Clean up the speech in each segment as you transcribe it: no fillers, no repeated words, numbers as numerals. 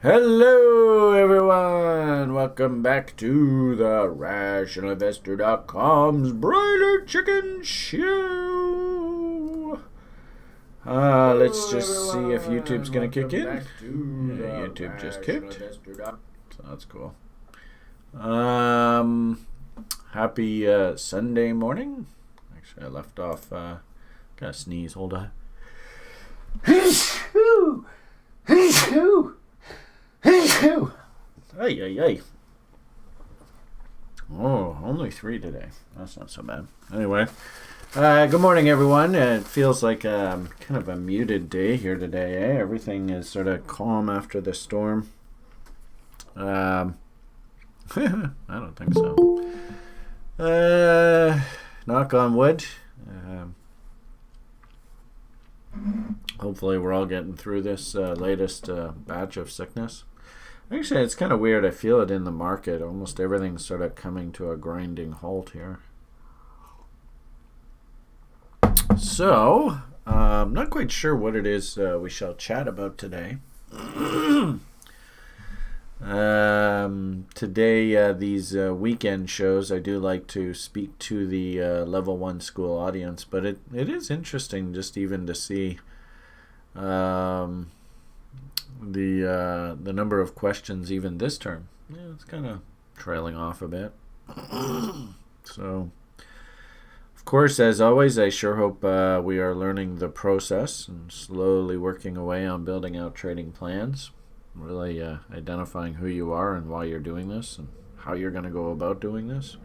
Hello, everyone. Welcome back to the RationalInvestor.com's Broiler Chicken Show. Let's just see if YouTube's going to kick in. Yeah, YouTube just kicked. So that's cool. Happy Sunday morning. Actually, I left off. Gotta sneeze. Hold on. Ay. Oh, only 3 today. That's not so bad. Anyway, good morning, everyone. It feels like kind of a muted day here today. Everything is sort of calm after the storm. I don't think so. Knock on wood. Hopefully we're all getting through this latest batch of sickness. Actually, it's kind of weird. I feel it in the market. Almost everything's sort of coming to a grinding halt here. So, I'm not quite sure what it is we shall chat about today. Today, these weekend shows, I do like to speak to the level 1 school audience, but it is interesting just even to see the number of questions even this term. Yeah, it's kind of trailing off a bit. So, of course, as always, I sure hope we are learning the process and slowly working away on building out trading plans, really identifying who you are and why you're doing this and how you're going to go about doing this.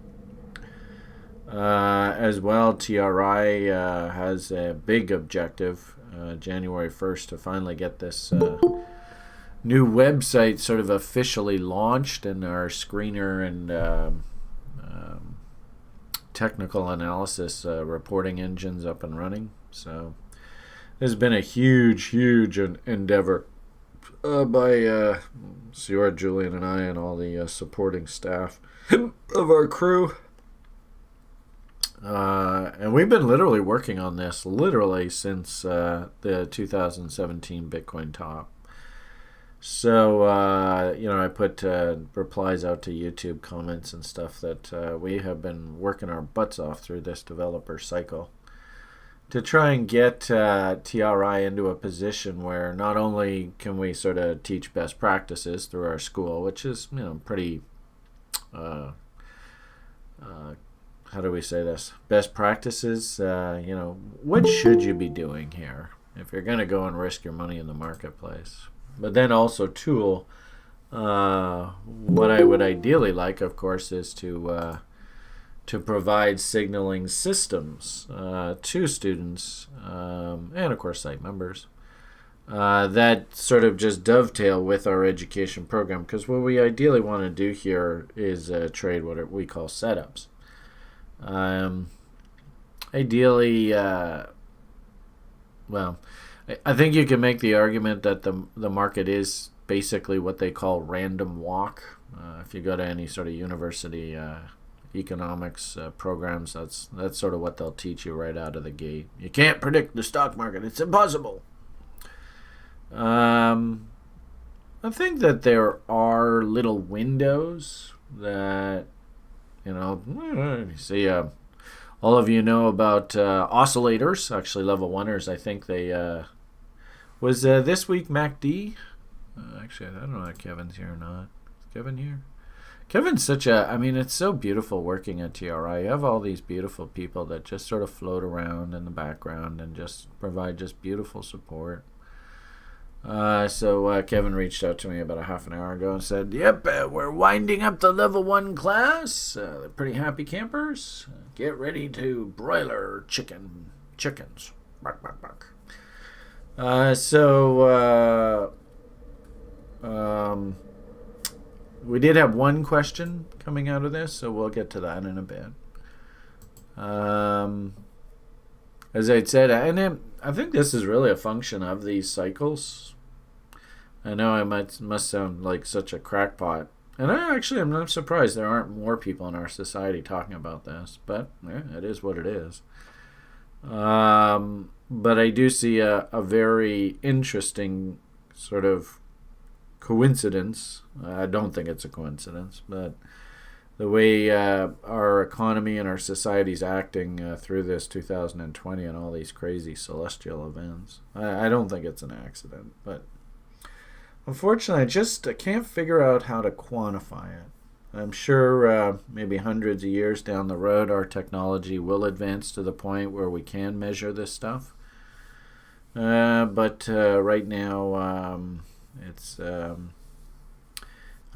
As well, TRI has a big objective, January 1st, to finally get this new website sort of officially launched and our screener and technical analysis reporting engines up and running. So this has been a huge endeavor by Stuart, Julian, and I, and all the supporting staff of our crew. And we've been literally working on this since the 2017 Bitcoin top. So, I put replies out to YouTube comments and stuff that we have been working our butts off through this developer cycle to try and get TRI into a position where not only can we sort of teach best practices through our school, which is, pretty, how do we say this? Best practices, what should you be doing here if you're going to go and risk your money in the marketplace? But then also tool, what I would ideally like, of course, is to provide signaling systems to students and, of course, site members that sort of just dovetail with our education program. Because what we ideally want to do here is trade what we call setups. Ideally, I think you can make the argument that the market is basically what they call random walk. If you go to any sort of university economics programs, that's sort of what they'll teach you right out of the gate. You can't predict the stock market. It's impossible. I think that there are little windows that, you see, all of you know about oscillators. Actually, level 1ers, I think they... was this week MACD? Actually, I don't know if Kevin's here or not. Is Kevin here? Kevin's such it's so beautiful working at TRI. You have all these beautiful people that just sort of float around in the background and just provide just beautiful support. So Kevin reached out to me about a half an hour ago and said, yep, we're winding up the level 1 class. They're pretty happy campers. Get ready to broiler chickens. Bark, bark, bark. We did have one question coming out of this, so we'll get to that in a bit. As I'd said, and I think this is really a function of these cycles. I know I must sound like such a crackpot, and I'm not surprised there aren't more people in our society talking about this, but it is what it is. But I do see a very interesting sort of coincidence. I don't think it's a coincidence, but the way our economy and our society's acting through this 2020 and all these crazy celestial events. I don't think it's an accident, but unfortunately, I can't figure out how to quantify it. I'm sure maybe hundreds of years down the road, our technology will advance to the point where we can measure this stuff. But right now, it's... I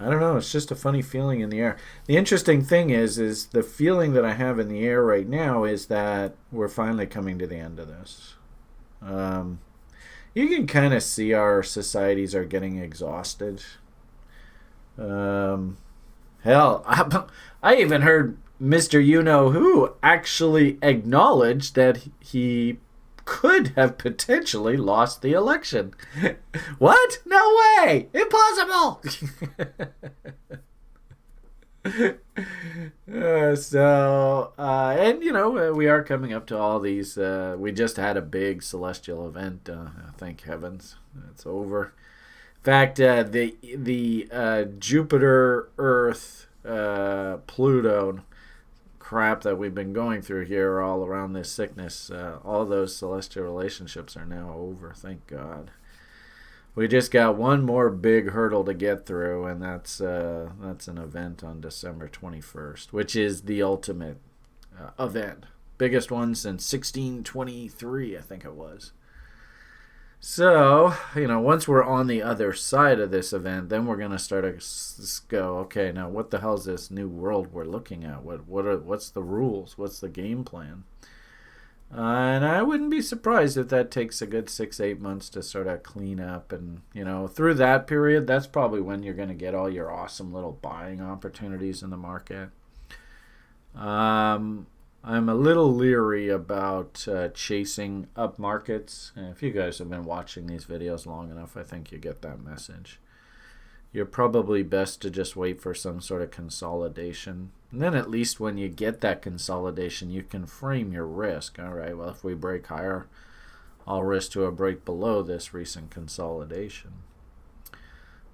don't know. It's just a funny feeling in the air. The interesting thing is the feeling that I have in the air right now is that we're finally coming to the end of this. You can kind of see our societies are getting exhausted. Hell, I even heard Mr. You-Know-Who actually acknowledge that he could have potentially lost the election. What? No way! Impossible! And you know, we are coming up to all these. We just had a big celestial event. Thank heavens, it's over. In fact, the Jupiter, Earth, Pluto crap that we've been going through here all around this sickness, all those celestial relationships are now over, thank God. We just got one more big hurdle to get through, and that's an event on December 21st, which is the ultimate event. Biggest one since 1623, I think it was. So, you know, once we're on the other side of this event, then we're going to start to go, okay, now what the hell is this new world we're looking at? What's the rules? What's the game plan? And I wouldn't be surprised if that takes a good 6-8 months to sort of clean up. And, you know, through that period, that's probably when you're going to get all your awesome little buying opportunities in the market. I'm a little leery about chasing up markets. And if you guys have been watching these videos long enough, I think you get that message. You're probably best to just wait for some sort of consolidation. And then at least when you get that consolidation, you can frame your risk. All right, well, if we break higher, I'll risk to a break below this recent consolidation.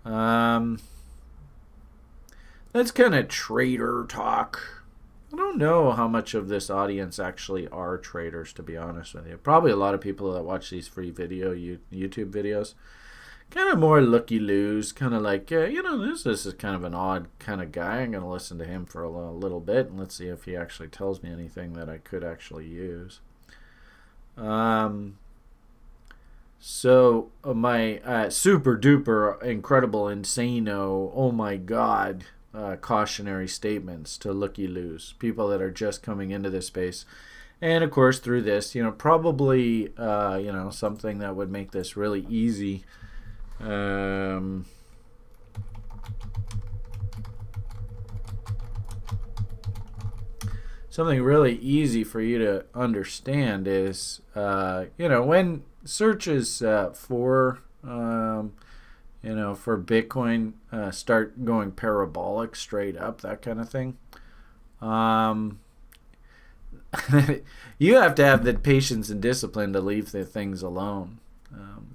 That's kind of trader talk. I don't know how much of this audience actually are traders, to be honest with you. Probably a lot of people that watch these free YouTube videos, kind of more looky-loos, kind of like, you know, this is kind of an odd kind of guy. I'm going to listen to him for a little bit, and let's see if he actually tells me anything that I could actually use. So my super-duper incredible insano, oh my God, cautionary statements to looky-loos, people that are just coming into this space. And of course, through this, you know, probably, you know, something that would make this really easy. Something really easy for you to understand is, you know, when searches for you know, for Bitcoin start going parabolic straight up, that kind of thing. You have to have the patience and discipline to leave the things alone.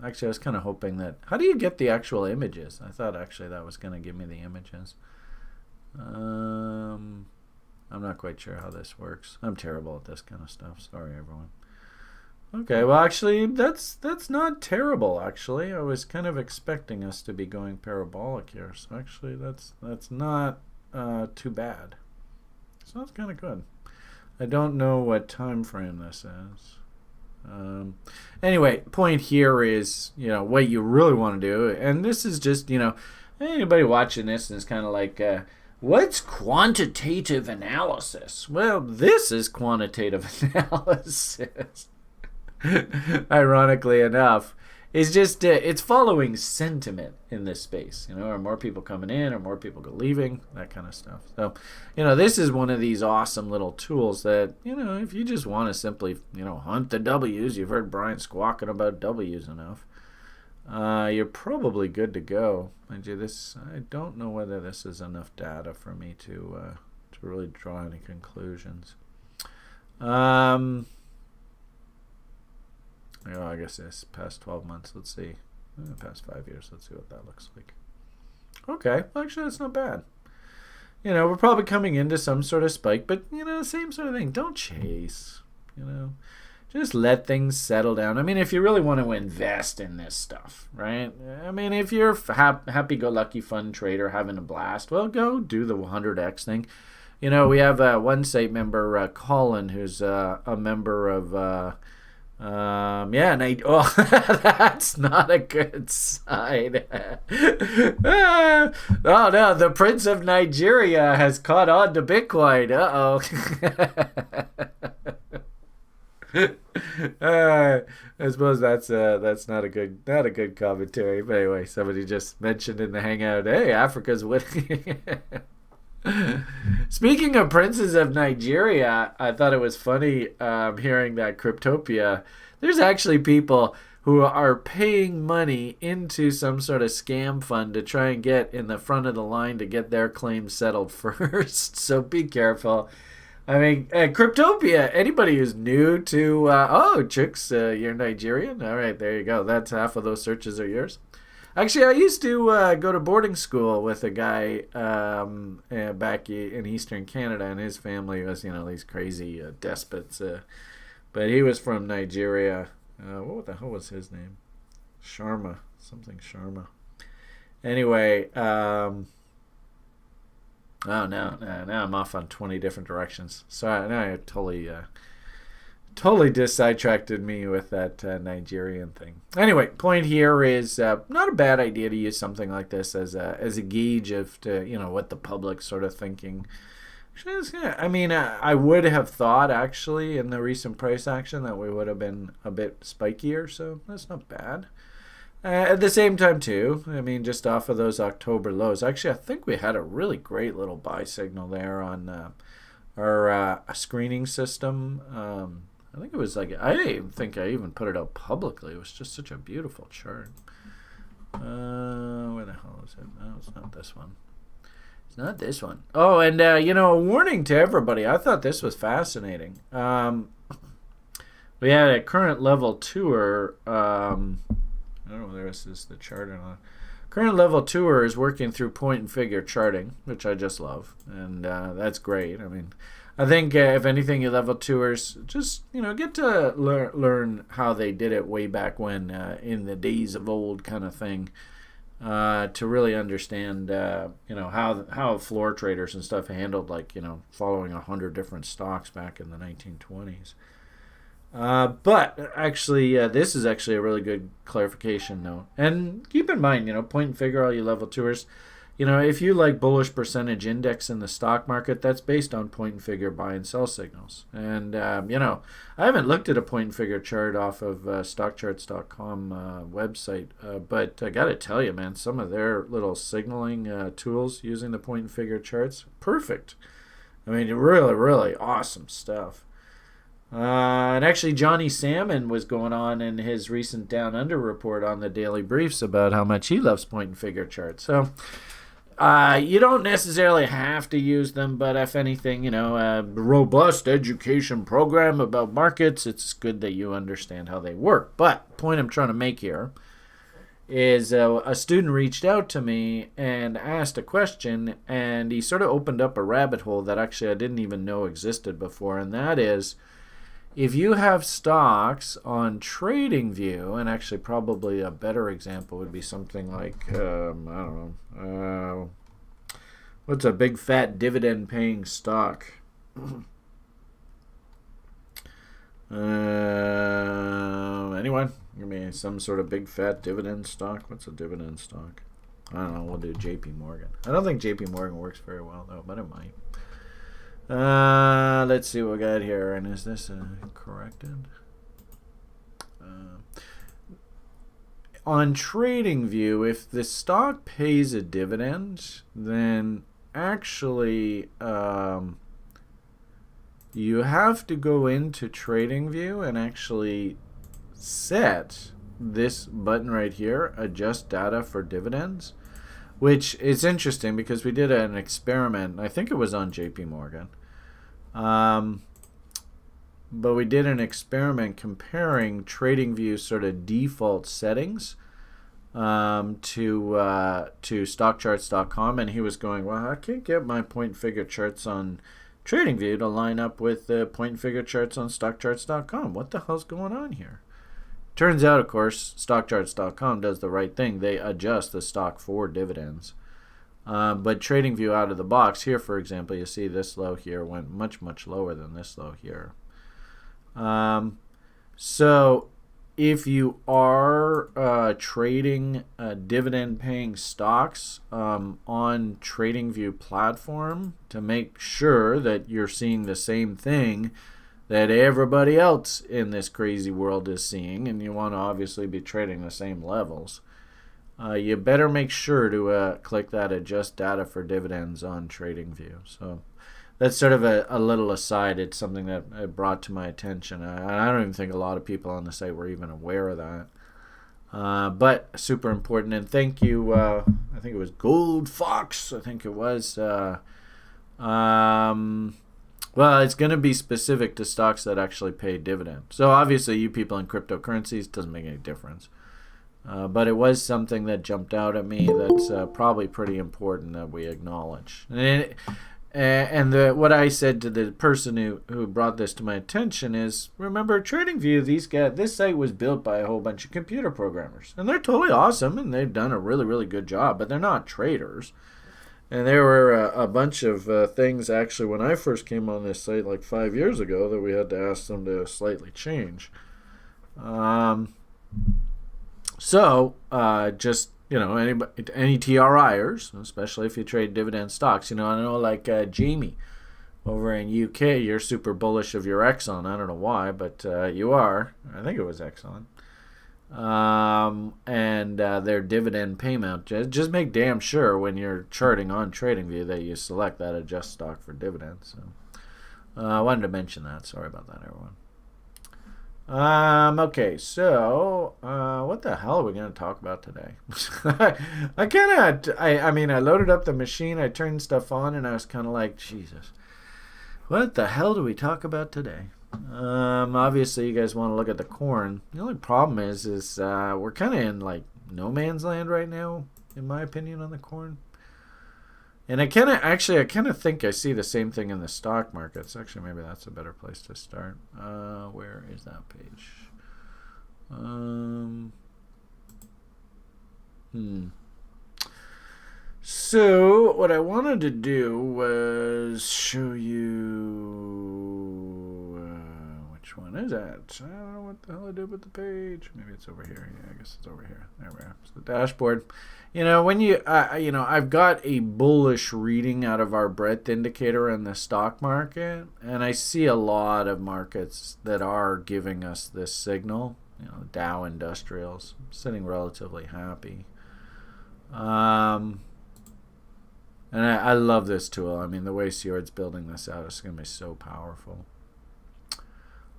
Actually, I was kind of hoping that... How do you get the actual images? I thought actually that was going to give me the images. I'm not quite sure how this works. I'm terrible at this kind of stuff. Sorry, everyone. Okay, well, actually, that's not terrible, actually. I was kind of expecting us to be going parabolic here. So, actually, that's not too bad. So, that's kind of good. I don't know what time frame this is. Anyway, point here is, you know, what you really want to do. And this is just, you know, anybody watching this is kind of like... what's quantitative analysis? Well, this is quantitative analysis. Ironically enough, it's just it's following sentiment in this space. You know, are more people coming in, or more people leaving, that kind of stuff. So, you know, this is one of these awesome little tools that, you know, if you just want to simply, you know, hunt the W's, you've heard Brian squawking about W's enough, you're probably good to go. Mind you, this, I don't know whether this is enough data for me to really draw any conclusions. You know, I guess this past 12 months, let's see. Past 5 years, let's see what that looks like. Okay, well, actually, that's not bad. We're probably coming into some sort of spike, but, same sort of thing. Don't chase, Just let things settle down. I mean, if you really want to invest in this stuff, right? I mean, if you're happy-go-lucky fun trader having a blast, well, go do the 100x thing. We have one site member, Colin, who's a member of... that's not a good sign. Oh no, the Prince of Nigeria has caught on to Bitcoin. I suppose that's not a good commentary. But anyway, somebody just mentioned in the hangout, hey, Africa's winning. Speaking of princes of Nigeria, I thought it was funny hearing that Cryptopia. There's actually people who are paying money into some sort of scam fund to try and get in the front of the line to get their claims settled first. So be careful. I mean, Cryptopia, anybody who's new to, Chicks, you're Nigerian? All right, there you go. That's half of those searches are yours. Actually, I used to go to boarding school with a guy back in Eastern Canada, and his family was, these crazy despots. But he was from Nigeria. What the hell was his name? Sharma. Something Sharma. Anyway, now I'm off on 20 different directions. So now I totally sidetracked me with that Nigerian thing. Anyway, point here is not a bad idea to use something like this as a gauge of what the public's sort of thinking. I mean, I would have thought actually in the recent price action that we would have been a bit spikier, so that's not bad. At the same time too, I mean, just off of those October lows, actually I think we had a really great little buy signal there on our screening system. I think it was I didn't think I even put it out publicly. It was just such a beautiful chart. Where the hell is it? No, it's not this one. It's not this one. Oh, and a warning to everybody. I thought this was fascinating. We had a current level tour. I don't know whether this is the chart or not. Current level tour is working through point and figure charting, which I just love, and that's great. I mean, I think if anything, your level tours just get to learn how they did it way back when, in the days of old kind of thing, to really understand how floor traders and stuff handled following 100 different stocks back in the 1920s. But actually, this is actually a really good clarification note. And keep in mind, point and figure, all you level tours. If you like bullish percentage index in the stock market, that's based on point and figure buy and sell signals. And, I haven't looked at a point and figure chart off of stockcharts.com website, but I got to tell you, man, some of their little signaling tools using the point and figure charts, perfect. I mean, really, really awesome stuff. And actually, Johnny Salmon was going on in his recent Down Under report on the Daily Briefs about how much he loves point and figure charts. So you don't necessarily have to use them, but if anything, a robust education program about markets, it's good that you understand how they work. But the point I'm trying to make here is a student reached out to me and asked a question, and he sort of opened up a rabbit hole that actually I didn't even know existed before, and that is, if you have stocks on TradingView, and actually probably a better example would be something like, I don't know, what's a big fat dividend paying stock? Anyone? Give me some sort of big fat dividend stock. What's a dividend stock? I don't know. We'll do JP Morgan. I don't think JP Morgan works very well though, but it might. Let's see what we got here. And is this corrected? On TradingView, if the stock pays a dividend, then actually you have to go into TradingView and actually set this button right here, adjust data for dividends, which is interesting because we did an experiment. I think it was on JP Morgan. But we did an experiment comparing TradingView's sort of default settings to stockcharts.com, and he was going, well, I can't get my point figure charts on TradingView to line up with the point figure charts on stockcharts.com. What the hell's going on here? Turns out, of course, stockcharts.com does the right thing. They adjust the stock for dividends. But TradingView out of the box here, for example, you see this low here went much, much lower than this low here. So if you are trading dividend-paying stocks on TradingView platform, to make sure that you're seeing the same thing that everybody else in this crazy world is seeing, and you want to obviously be trading the same levels, you better make sure to click that Adjust Data for Dividends on TradingView. So that's sort of a little aside. It's something that it brought to my attention. I don't even think a lot of people on the site were even aware of that. But super important. And thank you, I think it was Gold Fox, I think it was. Well, it's going to be specific to stocks that actually pay dividends. So obviously you people in cryptocurrencies, doesn't make any difference. But it was something that jumped out at me that's probably pretty important that we acknowledge. What I said to the person who brought this to my attention is, remember, TradingView, this site was built by a whole bunch of computer programmers. And they're totally awesome, and they've done a really, really good job, but they're not traders. And there were a bunch of things, actually, when I first came on this site like 5 years ago, that we had to ask them to slightly change. Just, any TRIers, especially if you trade dividend stocks, I know like Jamie over in UK, you're super bullish of your Exxon. I don't know why, but you are. I think it was Exxon. And their dividend payment. Just make damn sure when you're charting on TradingView that you select that Adjust Stock for Dividends. So I wanted to mention that. Sorry about that, everyone. Okay, so what the hell are we going to talk about today? I loaded up the machine, I turned stuff on, and I was kind of like, Jesus, what the hell do we talk about today? Obviously you guys want to look at the corn. The only problem is we're kind of in like no man's land right now, in my opinion, on the corn. And I kind of think I see the same thing in the stock markets. Actually, maybe that's a better place to start. Where is that page? So what I wanted to do was show you which one is that? I don't know what the hell I did with the page. Maybe it's over here. Yeah, I guess it's over here. There we are. It's the dashboard. When you I've got a bullish reading out of our breadth indicator in the stock market, and I see a lot of markets that are giving us this signal. Dow Industrials sitting relatively happy. And I love this tool. I mean, the way Sjord's building this out is going to be so powerful.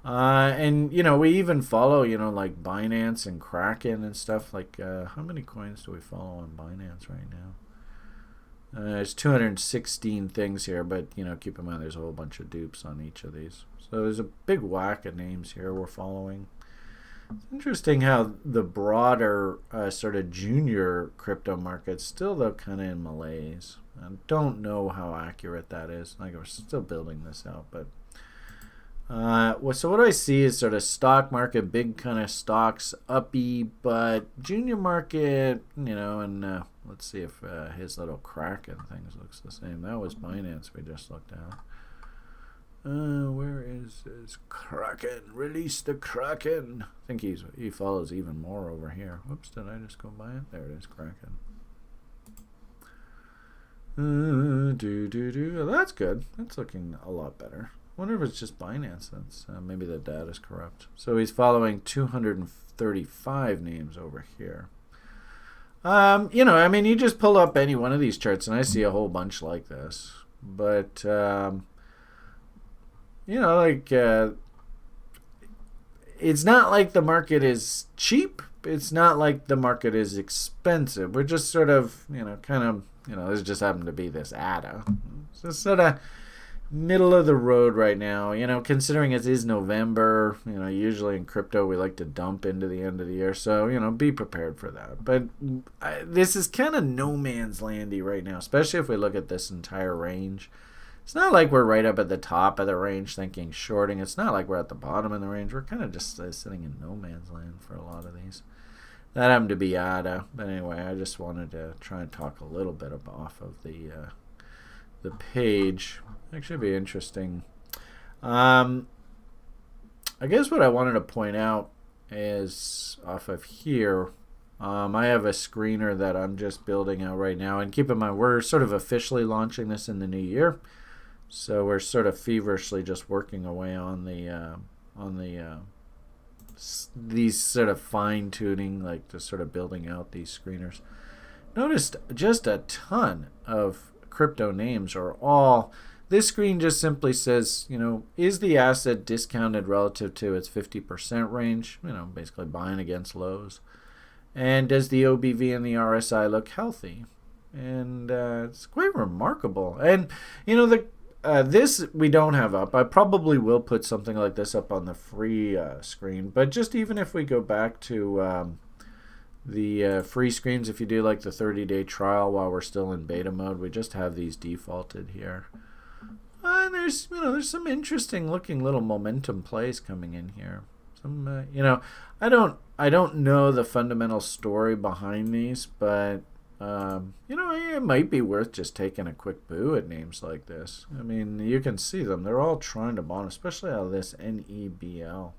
And we even follow, like Binance and Kraken and stuff. Like, how many coins do we follow on Binance right now? There's 216 things here, but keep in mind there's a whole bunch of dupes on each of these. So there's a big whack of names here we're following. It's interesting how the broader sort of junior crypto market's still, though, kind of in malaise. I don't know how accurate that is. Like, we're still building this out, but so what I see is sort of stock market, big kind of stocks, uppy, but junior market, and let's see if his little Kraken things looks the same. That was Binance we just looked at. Where is Kraken? Release the Kraken. I think he follows even more over here. Whoops, did I just go by it? There it is, Kraken. Oh, that's good. That's looking a lot better. I wonder if it's just Binance. That's maybe the data's corrupt. So he's following 235 names over here. You just pull up any one of these charts, and I see a whole bunch like this. But it's not like the market is cheap. It's not like the market is expensive. We're just sort of, this just happened to be this ADA. So sort of, middle of the road right now, considering it is November. Usually in crypto we like to dump into the end of the year, so be prepared for that. But this is kind of no man's landy right now, especially if we look at this entire range. It's not like we're right up at the top of the range thinking shorting. It's not like we're at the bottom of the range. We're kind of just sitting in no man's land for a lot of these. That happened to be ADA, but anyway, I just wanted to try and talk a little bit off of the page. Actually, be interesting. I guess what I wanted to point out is off of here. I have a screener that I'm just building out right now, and keep in mind we're sort of officially launching this in the new year, so we're sort of feverishly just working away on these sort of fine tuning, like just sort of building out these screeners. Noticed just a ton of crypto names are all. This screen just simply says, is the asset discounted relative to its 50% range? Basically buying against lows. And does the OBV and the RSI look healthy? And it's quite remarkable. And, this we don't have up. I probably will put something like this up on the free screen. But just even if we go back to the free screens, if you do like the 30-day trial while we're still in beta mode, we just have these defaulted here. And there's some interesting looking little momentum plays coming in here. Some I don't know the fundamental story behind these, but it might be worth just taking a quick boo at names like this. I mean, you can see them; they're all trying to bottom, especially out of this NEBL.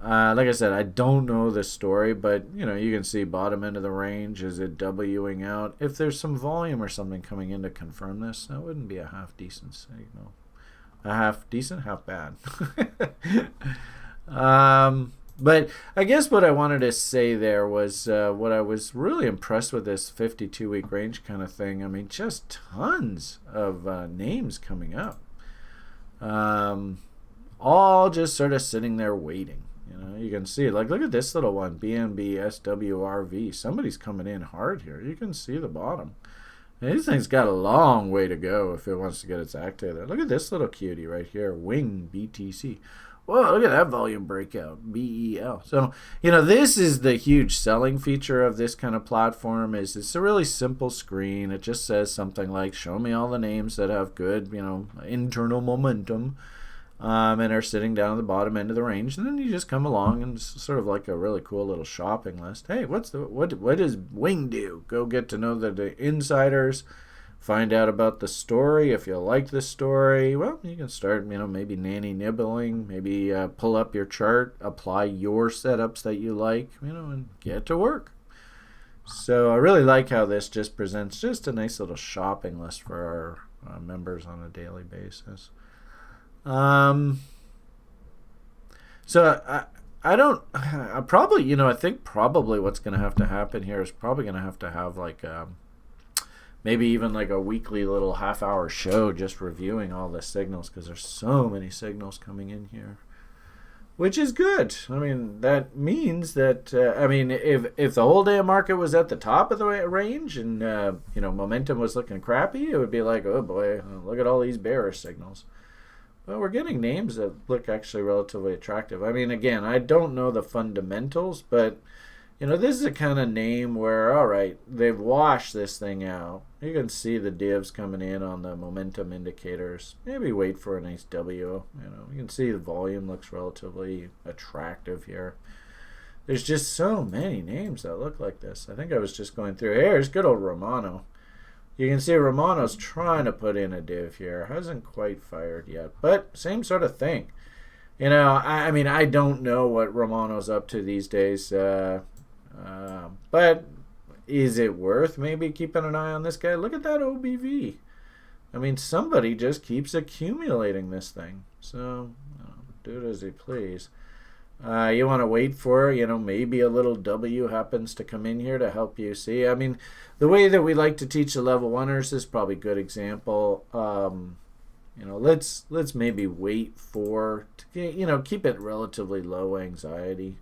Like I said, I don't know the story, but you can see bottom end of the range. Is it Wing out? If there's some volume or something coming in to confirm this, that wouldn't be a half decent signal. A half decent, half bad. But I guess what I wanted to say there was what I was really impressed with this 52-week range kind of thing. I mean, just tons of names coming up. All just sort of sitting there waiting. You can see it. Like, look at this little one, BNB SWRV. Somebody's coming in hard here. You can see the bottom. And this thing's got a long way to go if it wants to get its act together. Look at this little cutie right here, Wing BTC. Whoa, look at that volume breakout, BEL. So, this is the huge selling feature of this kind of platform is it's a really simple screen. It just says something like, show me all the names that have good, internal momentum. And are sitting down at the bottom end of the range, and then you just come along and it's sort of like a really cool little shopping list. Hey, what does Wing do? Go get to know the insiders, find out about the story. If you like the story, well, you can start, maybe nanny nibbling, maybe pull up your chart, apply your setups that you like, and get to work. So I really like how this just presents just a nice little shopping list for our members on a daily basis. So I think probably what's going to happen here is probably going to have like maybe even like a weekly little half-hour show just reviewing all the signals, because there's so many signals coming in here, which is good. I mean, that means that if the whole day market was at the top of the range and momentum was looking crappy, it would be like, oh boy, look at all these bearish signals. Well, we're getting names that look actually relatively attractive. I mean, again, I don't know the fundamentals, but, this is a kind of name where, all right, they've washed this thing out. You can see the divs coming in on the momentum indicators. Maybe wait for a nice W. You can see the volume looks relatively attractive here. There's just so many names that look like this. I think I was just going through. Here's good old Romano. You can see Romano's trying to put in a div here. Hasn't quite fired yet, but same sort of thing. I don't know what Romano's up to these days, but is it worth maybe keeping an eye on this guy? Look at that OBV. I mean, somebody just keeps accumulating this thing. So do it as you please. You want to wait for, maybe a little W happens to come in here to help you see. I mean, the way that we like to teach the level oneers is probably a good example. Let's maybe wait for, keep it relatively low anxiety.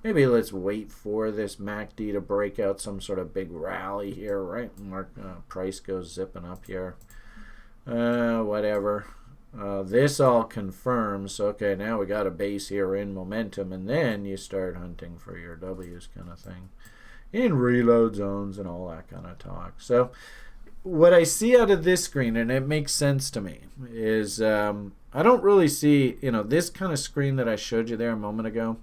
Maybe let's wait for this MACD to break out some sort of big rally here, right? Price goes zipping up here. Whatever. This all confirms. Okay, now we got a base here in momentum, and then you start hunting for your W's kind of thing. In reload zones and all that kind of talk. So what I see out of this screen, and it makes sense to me, is I don't really see, this kind of screen that I showed you there a moment ago.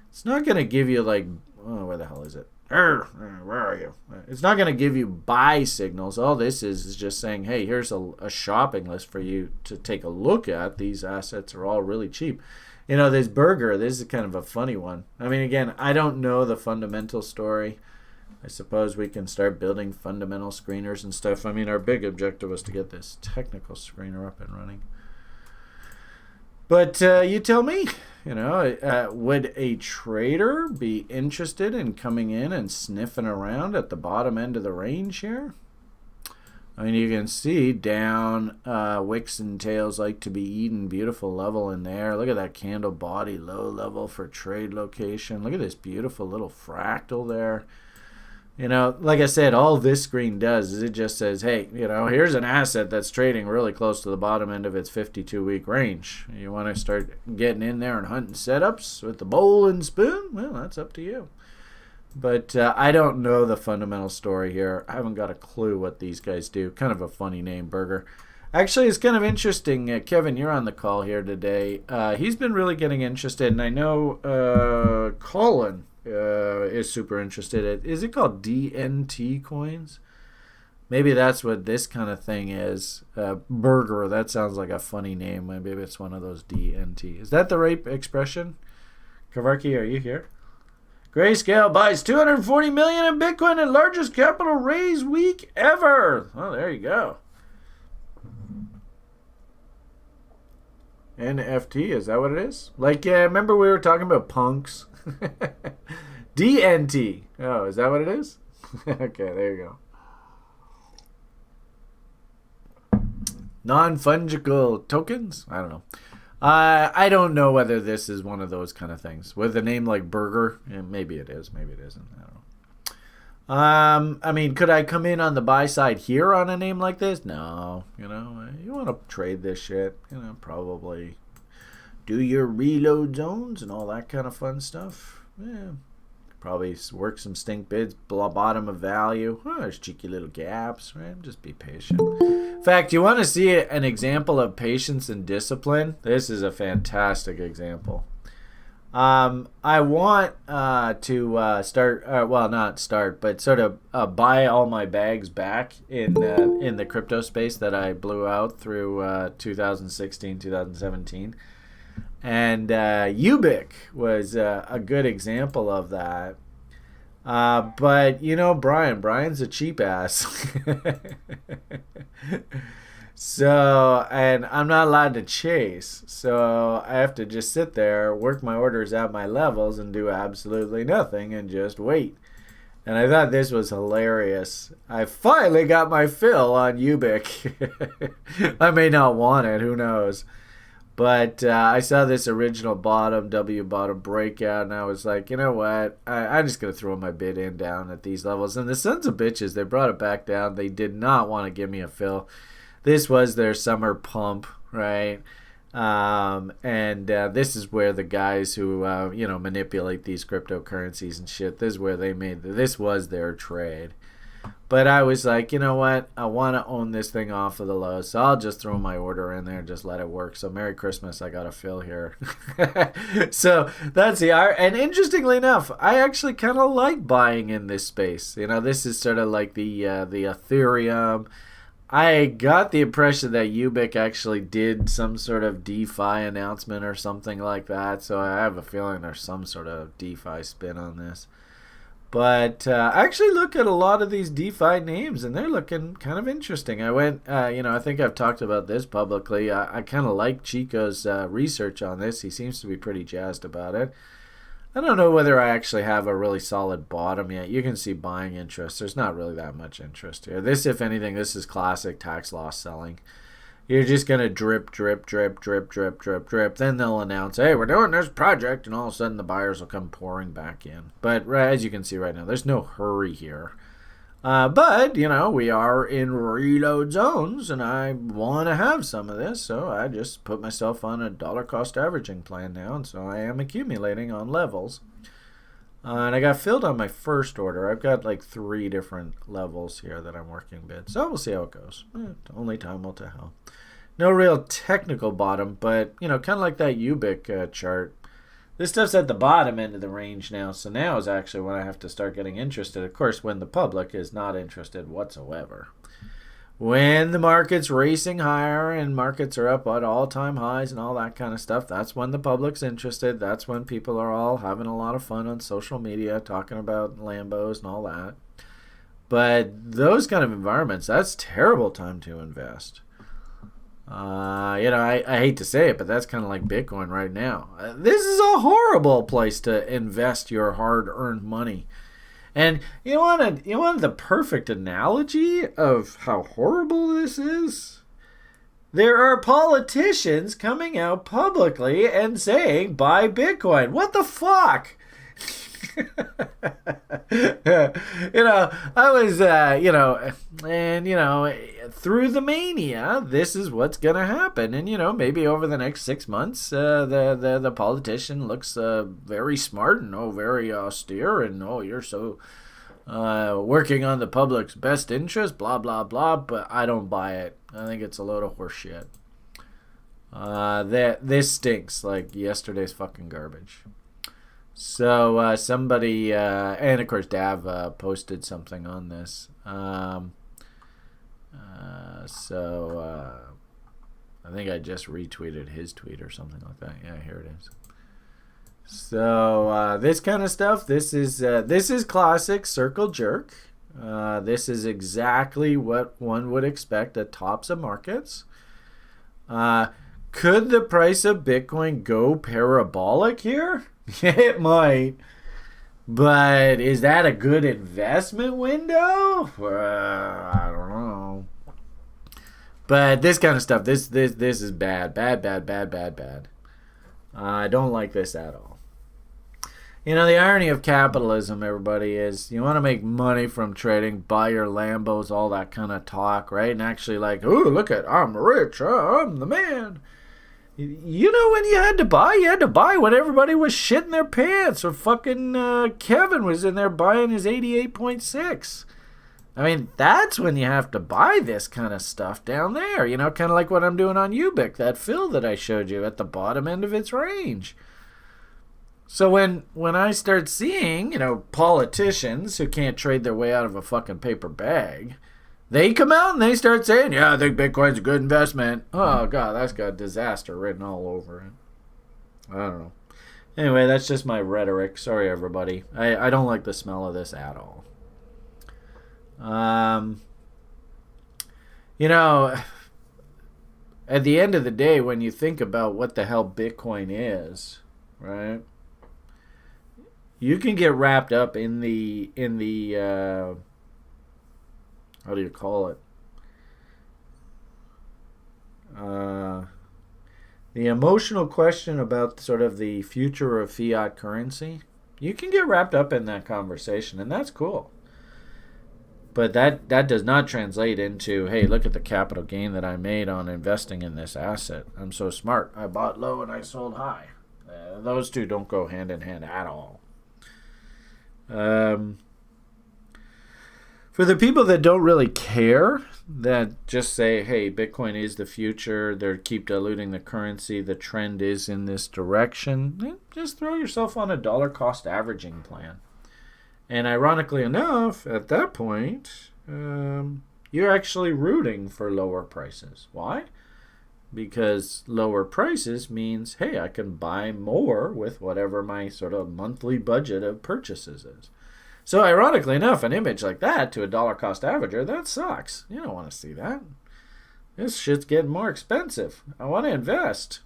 It's not going to give you like, oh, where the hell is it? Where are you? It's not going to give you buy signals. All this is just saying, hey, here's a shopping list for you to take a look at. These assets are all really cheap. This burger, this is kind of a funny one. I mean, again, I don't know the fundamental story. I suppose we can start building fundamental screeners and stuff. I mean, our big objective was to get this technical screener up and running. But you tell me, would a trader be interested in coming in and sniffing around at the bottom end of the range here? I mean, you can see down wicks and tails like to be eaten. Beautiful level in there. Look at that candle body, low level for trade location. Look at this beautiful little fractal there. Like I said, all this screen does is it just says, hey, here's an asset that's trading really close to the bottom end of its 52-week range. You want to start getting in there and hunting setups with the bowl and spoon? Well, that's up to you. But I don't know the fundamental story here. I haven't got a clue what these guys do. Kind of a funny name, Burger. Actually, it's kind of interesting. Kevin, you're on the call here today. He's been really getting interested, and I know Colin is super interested. Is it called DNT coins? Maybe that's what this kind of thing is. Burger, that sounds like a funny name. Maybe it's one of those DNT. Is that the right expression? Kavarki, are you here? Grayscale buys $240 million in Bitcoin in largest capital raise week ever. Oh, there you go. NFT, is that what it is? Like, remember we were talking about punks? DNT. Oh, is that what it is? Okay, there you go. Non-fungible tokens? I don't know. I don't know whether this is one of those kind of things. With a name like Burger, maybe it is, maybe it isn't. I don't know. I mean, could I come in on the buy side here on a name like this? No. You want to trade this shit. Probably do your reload zones and all that kind of fun stuff. Yeah. Probably work some stink bids, bottom of value. Oh, there's cheeky little gaps, right? Just be patient. In fact, you want to see an example of patience and discipline? This is a fantastic example. I want to start, well, not start, but sort of buy all my bags back in the crypto space that I blew out through 2016, 2017. And Ubik was a good example of that. But, Brian's a cheap ass. So, and I'm not allowed to chase. So I have to just sit there, work my orders at my levels, and do absolutely nothing and just wait. And I thought this was hilarious. I finally got my fill on Ubik. I may not want it, who knows. But I saw this original bottom, W bottom breakout, and I was like, you know what? I'm just going to throw my bid in down at these levels. And the sons of bitches, they brought it back down. They did not want to give me a fill. This was their summer pump, right? And this is where the guys who, manipulate these cryptocurrencies and shit, this is where this was their trade. But I was like, you know what? I want to own this thing off of the low, so I'll just throw my order in there and just let it work. So Merry Christmas, I got a fill here. So that's the art. And interestingly enough, I actually kind of like buying in this space. This is sort of like the Ethereum. I got the impression that Ubik actually did some sort of DeFi announcement or something like that. So I have a feeling there's some sort of DeFi spin on this. But I actually look at a lot of these DeFi names, and they're looking kind of interesting. I went, I think I've talked about this publicly. I kind of like Chico's research on this. He seems to be pretty jazzed about it. I don't know whether I actually have a really solid bottom yet. You can see buying interest. There's not really that much interest here. This, if anything, this is classic tax loss selling. You're just going to drip, drip, drip, drip, drip, drip, drip. Then they'll announce, hey, we're doing this project, and all of a sudden the buyers will come pouring back in. But as you can see right now, there's no hurry here. But, we are in reload zones, and I want to have some of this, so I just put myself on a dollar cost averaging plan now, and so I am accumulating on levels. And I got filled on my first order. I've got like 3 different levels here that I'm working bid, so we'll see how it goes. Only time will tell. No real technical bottom, but, kind of like that UBIC chart. This stuff's at the bottom end of the range now, so now is actually when I have to start getting interested. Of course, when the public is not interested whatsoever. When the market's racing higher and markets are up at all-time highs and all that kind of stuff, that's when the public's interested. That's when people are all having a lot of fun on social media talking about Lambos and all that. But those kind of environments, that's terrible time to invest. I hate to say it, but that's kind of like Bitcoin right now. This is a horrible place to invest your hard-earned money. And you want the perfect analogy of how horrible this is? There are politicians coming out publicly and saying, buy Bitcoin. What the fuck? I was, through the mania, this is what's going to happen. And, maybe over the next 6 months, the politician looks very smart and, very austere and, you're so working on the public's best interest, blah, blah, blah. But I don't buy it. I think it's a load of horse shit. This stinks like yesterday's fucking garbage. So somebody, and of course Dav posted something on this. I think I just retweeted his tweet or something like that. Yeah, here it is. So this kind of stuff, this is classic circle jerk. This is exactly what one would expect at tops of markets. Could the price of Bitcoin go parabolic here? It might. But is that a good investment window? I don't know. But this kind of stuff, this is bad. Bad. I don't like this at all. The irony of capitalism, everybody, is you want to make money from trading, buy your Lambos, all that kind of talk, right? And actually ooh, look at, I'm rich, I'm the man. When you had to buy when everybody was shitting their pants, or fucking Kevin was in there buying his 88.6. I mean, that's when you have to buy this kind of stuff down there, kind of like what I'm doing on UBIC, that fill that I showed you at the bottom end of its range. So when I start seeing, politicians who can't trade their way out of a fucking paper bag, they come out and they start saying, yeah, I think Bitcoin's a good investment. Oh, God, that's got disaster written all over it. I don't know. Anyway, that's just my rhetoric. Sorry, everybody. I don't like the smell of this at all. At the end of the day, when you think about what the hell Bitcoin is, right? You can get wrapped up in the how do you call it? The emotional question about sort of the future of fiat currency. You can get wrapped up in that conversation, and that's cool. But that does not translate into, hey, look at the capital gain that I made on investing in this asset. I'm so smart. I bought low and I sold high. Those two don't go hand in hand at all. For the people that don't really care, that just say, hey, Bitcoin is the future, they keep diluting the currency, the trend is in this direction, just throw yourself on a dollar cost averaging plan. And ironically enough, at that point, you're actually rooting for lower prices. Why? Because lower prices means, hey, I can buy more with whatever my sort of monthly budget of purchases is. So ironically enough, an image like that to a dollar cost averager, that sucks. You don't want to see that. This shit's getting more expensive. I want to invest.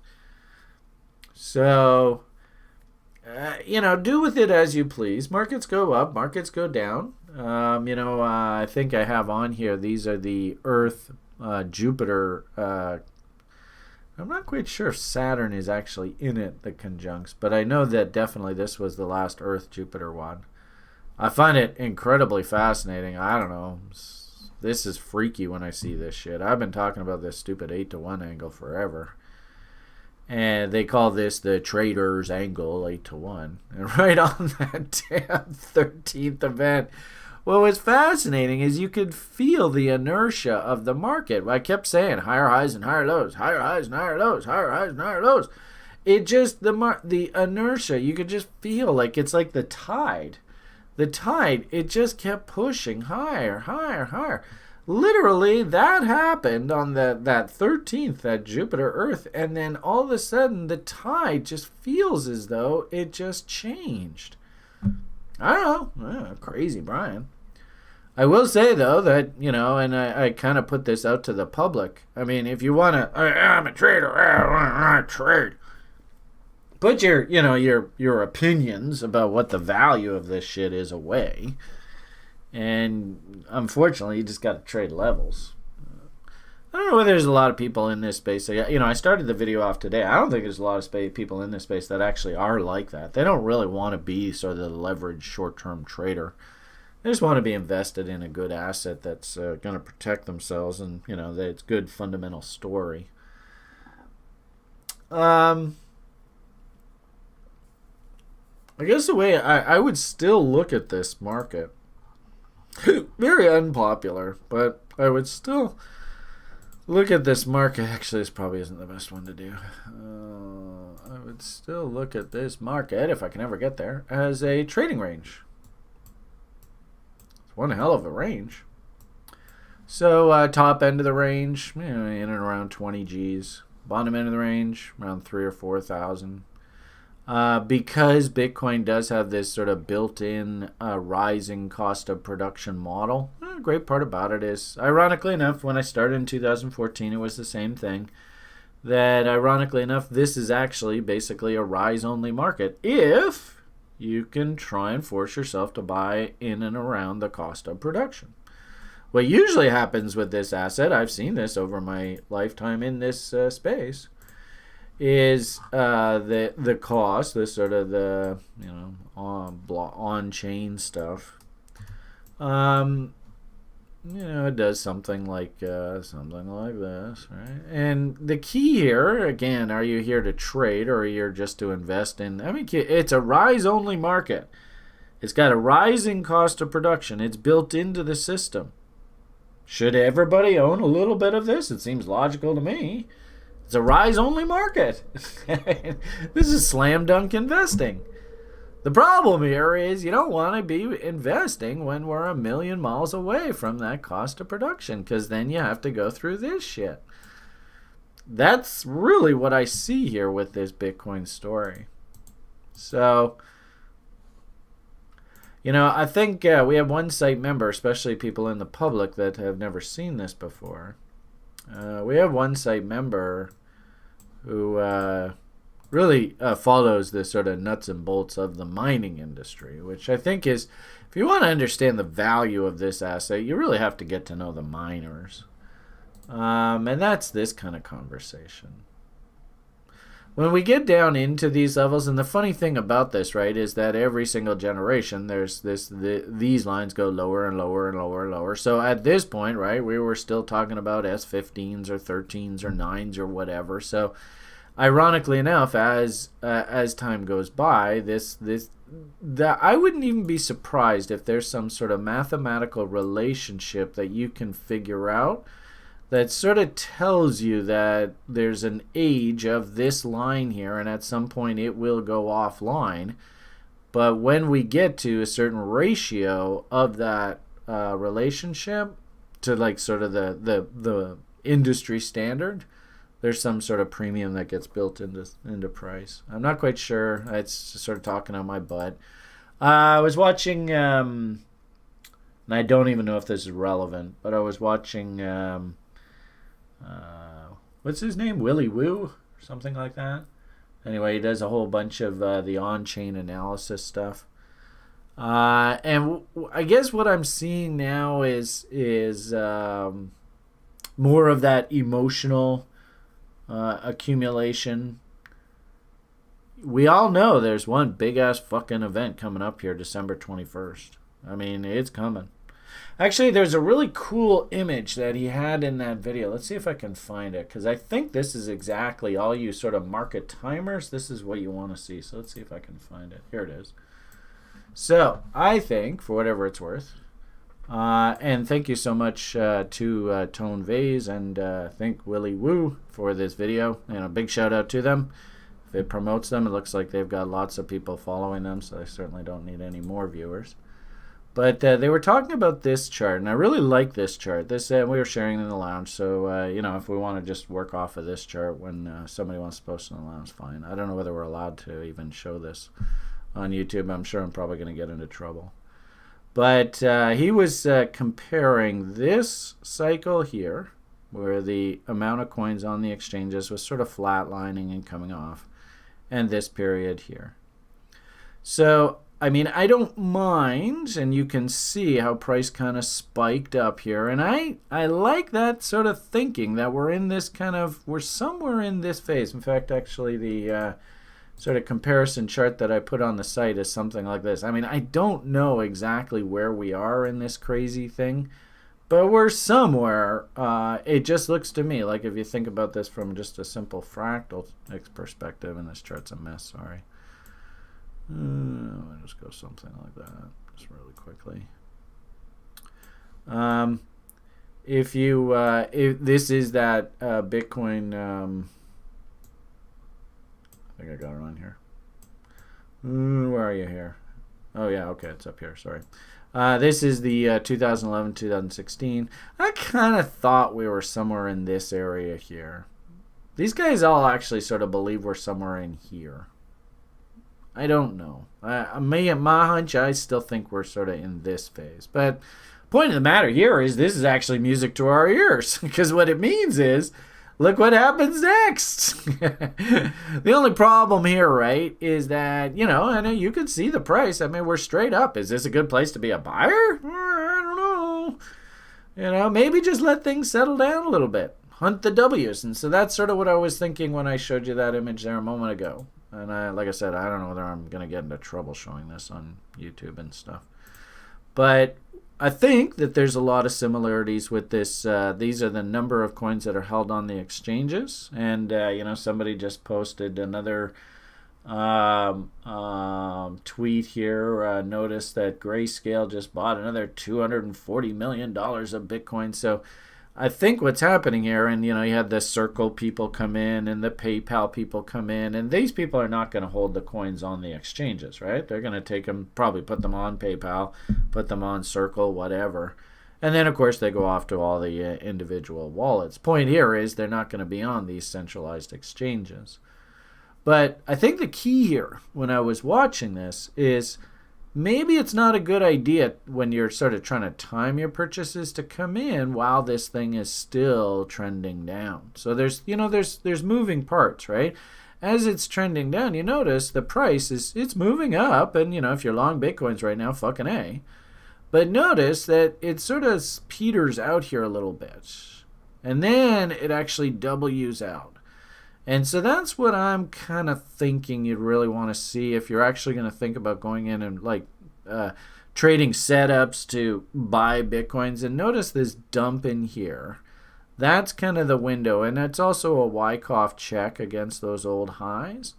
So, do with it as you please. Markets go up, markets go down. I think I have on here, these are the Earth, Jupiter. I'm not quite sure if Saturn is actually in it, the conjuncts, but I know that definitely this was the last Earth-Jupiter one. I find it incredibly fascinating. I don't know. This is freaky when I see this shit. I've been talking about this stupid 8-to-1 angle forever. And they call this the trader's angle, 8-to-1. And right on that damn 13th event, what was fascinating is you could feel the inertia of the market. I kept saying higher highs and higher lows, higher highs and higher lows, higher highs and higher lows. It just, the inertia, you could just feel like it's like the tide. The tide, it just kept pushing higher, higher, higher. Literally, that happened on that 13th, that Jupiter Earth, and then all of a sudden the tide just feels as though it just changed. I don't know. Crazy, Brian. I will say, though, that, and I kind of put this out to the public. I mean, if you want to, I'm a trader, I trade. Put your opinions about what the value of this shit is away. And unfortunately, you just got to trade levels. I don't know whether there's a lot of people in this space. I started the video off today. I don't think there's a lot of people in this space that actually are like that. They don't really want to be sort of the leveraged short-term trader. They just want to be invested in a good asset that's going to protect themselves, and that it's good fundamental story. I guess the way I would still look at this market, very unpopular, but I would still look at this market. Actually, this probably isn't the best one to do. I would still look at this market, if I can ever get there, as a trading range. It's one hell of a range. So top end of the range, in and around 20 G's. Bottom end of the range, around 3,000 or 4,000. Because Bitcoin does have this sort of built-in rising cost of production model, the great part about it is, ironically enough, when I started in 2014, it was the same thing. That, ironically enough, this is actually basically a rise-only market if you can try and force yourself to buy in and around the cost of production. What usually happens with this asset, I've seen this over my lifetime in this space, is the cost, the sort of the on chain stuff. It does something like this, right? And the key here, again, are you here to trade or are you just to invest in? I mean, it's a rise only market. It's got a rising cost of production. It's built into the system. Should everybody own a little bit of this? It seems logical to me. It's a rise-only market. This is slam dunk investing. The problem here is you don't want to be investing when we're a million miles away from that cost of production, because then you have to go through this shit. That's really what I see here with this Bitcoin story. So, I think we have one site member, especially people in the public that have never seen this before. We have one site member who really follows the sort of nuts and bolts of the mining industry, which I think is, if you want to understand the value of this asset, you really have to get to know the miners. And that's this kind of conversation. When we get down into these levels, and the funny thing about this, right, is that every single generation, there's these lines go lower and lower and lower and lower. So at this point, right, we were still talking about S15s or 13s or 9s or whatever. So ironically enough, as time goes by, I wouldn't even be surprised if there's some sort of mathematical relationship that you can figure out that sort of tells you that there's an age of this line here, and at some point it will go offline. But when we get to a certain ratio of that relationship to like sort of the industry standard, there's some sort of premium that gets built into price. I'm not quite sure. It's just sort of talking on my butt. I was watching, and I don't even know if this is relevant, but I was watching... what's his name? Willy Woo? Something like that. Anyway, he does a whole bunch of the on-chain analysis stuff. And I guess what I'm seeing now is more of that emotional accumulation. We all know there's one big-ass fucking event coming up here December 21st. I mean, it's coming. Actually, there's a really cool image that he had in that video. Let's see if I can find it, because I think this is exactly all you sort of market timers. This is what you want to see. So let's see if I can find it. Here it is. So I think, for whatever it's worth, and thank you so much to Tone Vase and thank Willy Woo for this video. And a big shout out to them. If it promotes them, it looks like they've got lots of people following them, so they certainly don't need any more viewers. But they were talking about this chart, and I really like this chart. This we were sharing in the lounge, so you know, if we want to just work off of this chart when somebody wants to post in the lounge, fine. I don't know whether we're allowed to even show this on YouTube. I'm sure I'm probably going to get into trouble. But he was comparing this cycle here, where the amount of coins on the exchanges was sort of flatlining and coming off, and this period here. So I mean, I don't mind, and you can see how price kind of spiked up here. And I like that sort of thinking that we're in this kind of, we're somewhere in this phase. In fact, actually, the sort of comparison chart that I put on the site is something like this. I mean, I don't know exactly where we are in this crazy thing, but we're somewhere. It just looks to me like if you think about this from just a simple fractal perspective, and this chart's a mess, sorry. I'll just go something like that, just really quickly. If this is that Bitcoin, I think I got it on here. Where are you here? Oh yeah, okay, it's up here. Sorry. This is the 2011-2016. I kind of thought we were somewhere in this area here. These guys all actually sort of believe we're somewhere in here. I don't know. My hunch, I still think we're sort of in this phase. But point of the matter here is this is actually music to our ears. Because what it means is, look what happens next. The only problem here, right, is that, you know, I know you can see the price. I mean, we're straight up. Is this a good place to be a buyer? I don't know. You know, maybe just let things settle down a little bit. Hunt the W's. And so that's sort of what I was thinking when I showed you that image there a moment ago. And like I said, I don't know whether I'm going to get into trouble showing this on YouTube and stuff. But I think that there's a lot of similarities with this. These are the number of coins that are held on the exchanges. And, you know, somebody just posted another tweet here. Notice that Grayscale just bought another $240 million of Bitcoin. So I think what's happening here, and you know, you had the Circle people come in and the PayPal people come in, and these people are not going to hold the coins on the exchanges, right? They're going to take them, probably put them on PayPal, put them on Circle, whatever. And then, of course, they go off to all the individual wallets. Point here is they're not going to be on these centralized exchanges. But I think the key here, when I was watching this, is maybe it's not a good idea when you're sort of trying to time your purchases to come in while this thing is still trending down. So there's, you know, there's moving parts, right? As it's trending down, you notice the price it's moving up, and you know, if you're long Bitcoins right now, fucking A. But notice that it sort of peters out here a little bit, and then it actually W's out. And so that's what I'm kind of thinking you'd really want to see if you're actually going to think about going in and like trading setups to buy Bitcoins. And notice this dump in here. That's kind of the window. And it's also a Wyckoff check against those old highs.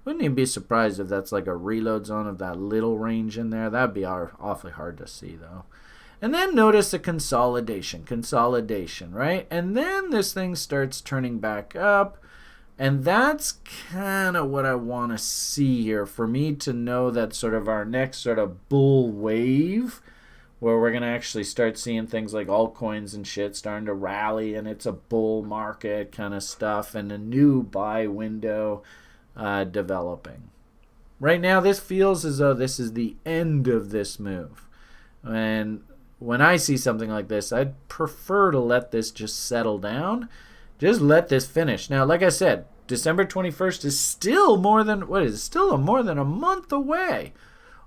Wouldn't even be surprised if that's like a reload zone of that little range in there. That'd be awfully hard to see though. And then notice the consolidation, right? And then this thing starts turning back up. And that's kind of what I want to see here for me to know that sort of our next sort of bull wave, where we're going to actually start seeing things like altcoins and shit starting to rally, and it's a bull market kind of stuff, and a new buy window developing. Right now, this feels as though this is the end of this move. And when I see something like this, I'd prefer to let this just settle down. Just let this finish. Now, like I said, December 21st is still more than a month away.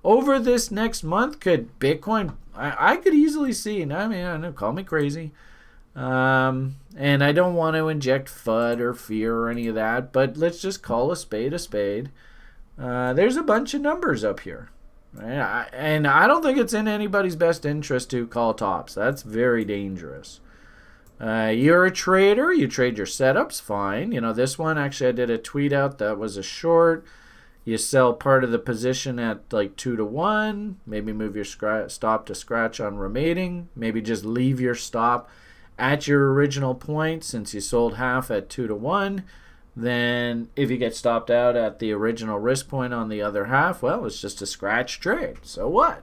Over this next month, could Bitcoin, I could easily see, and I mean, I know, call me crazy. And I don't want to inject FUD or fear or any of that, but let's just call a spade a spade. There's a bunch of numbers up here. And I don't think it's in anybody's best interest to call tops. That's very dangerous. You're a trader. You trade your setups, fine. This one, actually, I did a tweet out that was a short. You sell part of the position at like 2 to 1. Maybe move your stop to scratch on remaining. Maybe just leave your stop at your original point since you sold half at 2 to 1. Then if you get stopped out at the original risk point on the other half, well, it's just a scratch trade. So what?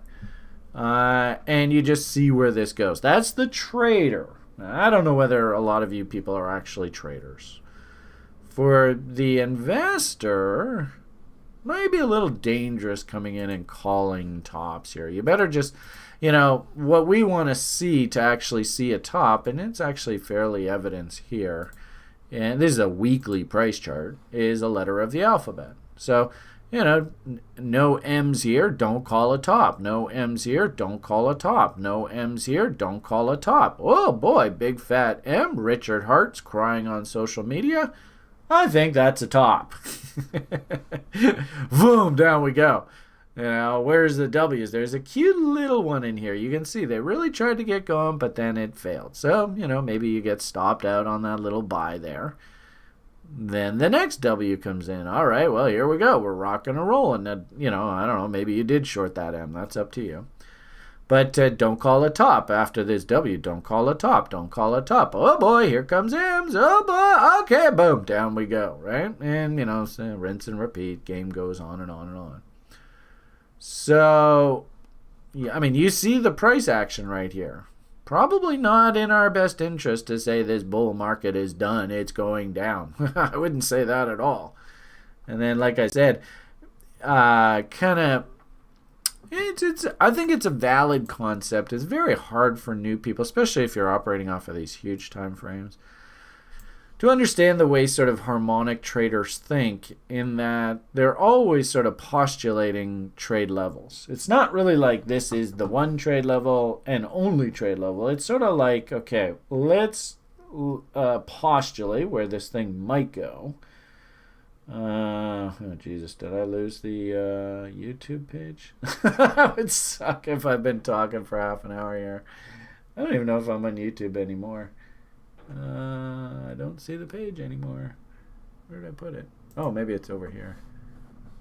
And you just see where this goes. That's the trader. Now, I don't know whether a lot of you people are actually traders. For the investor, might be a little dangerous coming in and calling tops here. You better just, what we want to see to actually see a top, and it's actually fairly evident here, and this is a weekly price chart, is a letter of the alphabet. So, no M's here, don't call a top. No M's here, don't call a top. No M's here, don't call a top. Oh boy, big fat M. Richard Hart's crying on social media. I think that's a top. Boom, down we go. Where's the W's? There's a cute little one in here. You can see they really tried to get going, but then it failed. So, maybe you get stopped out on that little buy there. Then the next W comes in. All right, well, here we go. We're rocking and rolling. I don't know. Maybe you did short that M. That's up to you. But don't call a top after this W. Don't call a top. Don't call a top. Oh, boy, here comes M's. Oh, boy. Okay, boom. Down we go, right? And, rinse and repeat. Game goes on and on and on. So, yeah, you see the price action right here. Probably not in our best interest to say this bull market is done. It's going down. I wouldn't say that at all. And then, like I said, I think it's a valid concept. It's very hard for new people, especially if you're operating off of these huge time frames, to understand the way sort of harmonic traders think, in that they're always sort of postulating trade levels. It's not really like this is the one trade level and only trade level. It's sort of like, okay, let's postulate where this thing might go. Oh, Jesus, did I lose the YouTube page? That would suck if I've been talking for half an hour here. I don't even know if I'm on YouTube anymore. I don't see the page anymore. Where did I put it? Oh, maybe it's over here.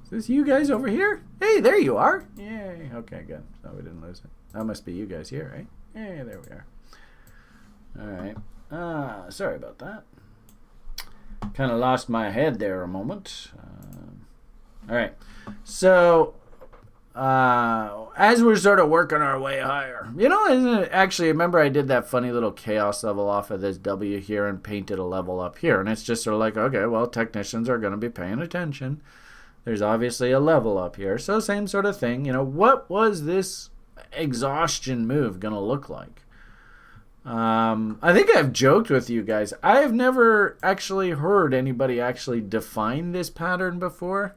Is this you guys over here? Hey, there you are. Yay. Okay, good. So we didn't lose it. That must be you guys here, right? Hey, there we are. All right. Sorry about that. Kind of lost my head there a moment. All right. So, as we're sort of working our way higher, isn't it, actually, remember I did that funny little chaos level off of this W here and painted a level up here. And it's just sort of like, okay, well, technicians are going to be paying attention. There's obviously a level up here. So same sort of thing. What was this exhaustion move going to look like? I think I've joked with you guys. I have never actually heard anybody actually define this pattern before,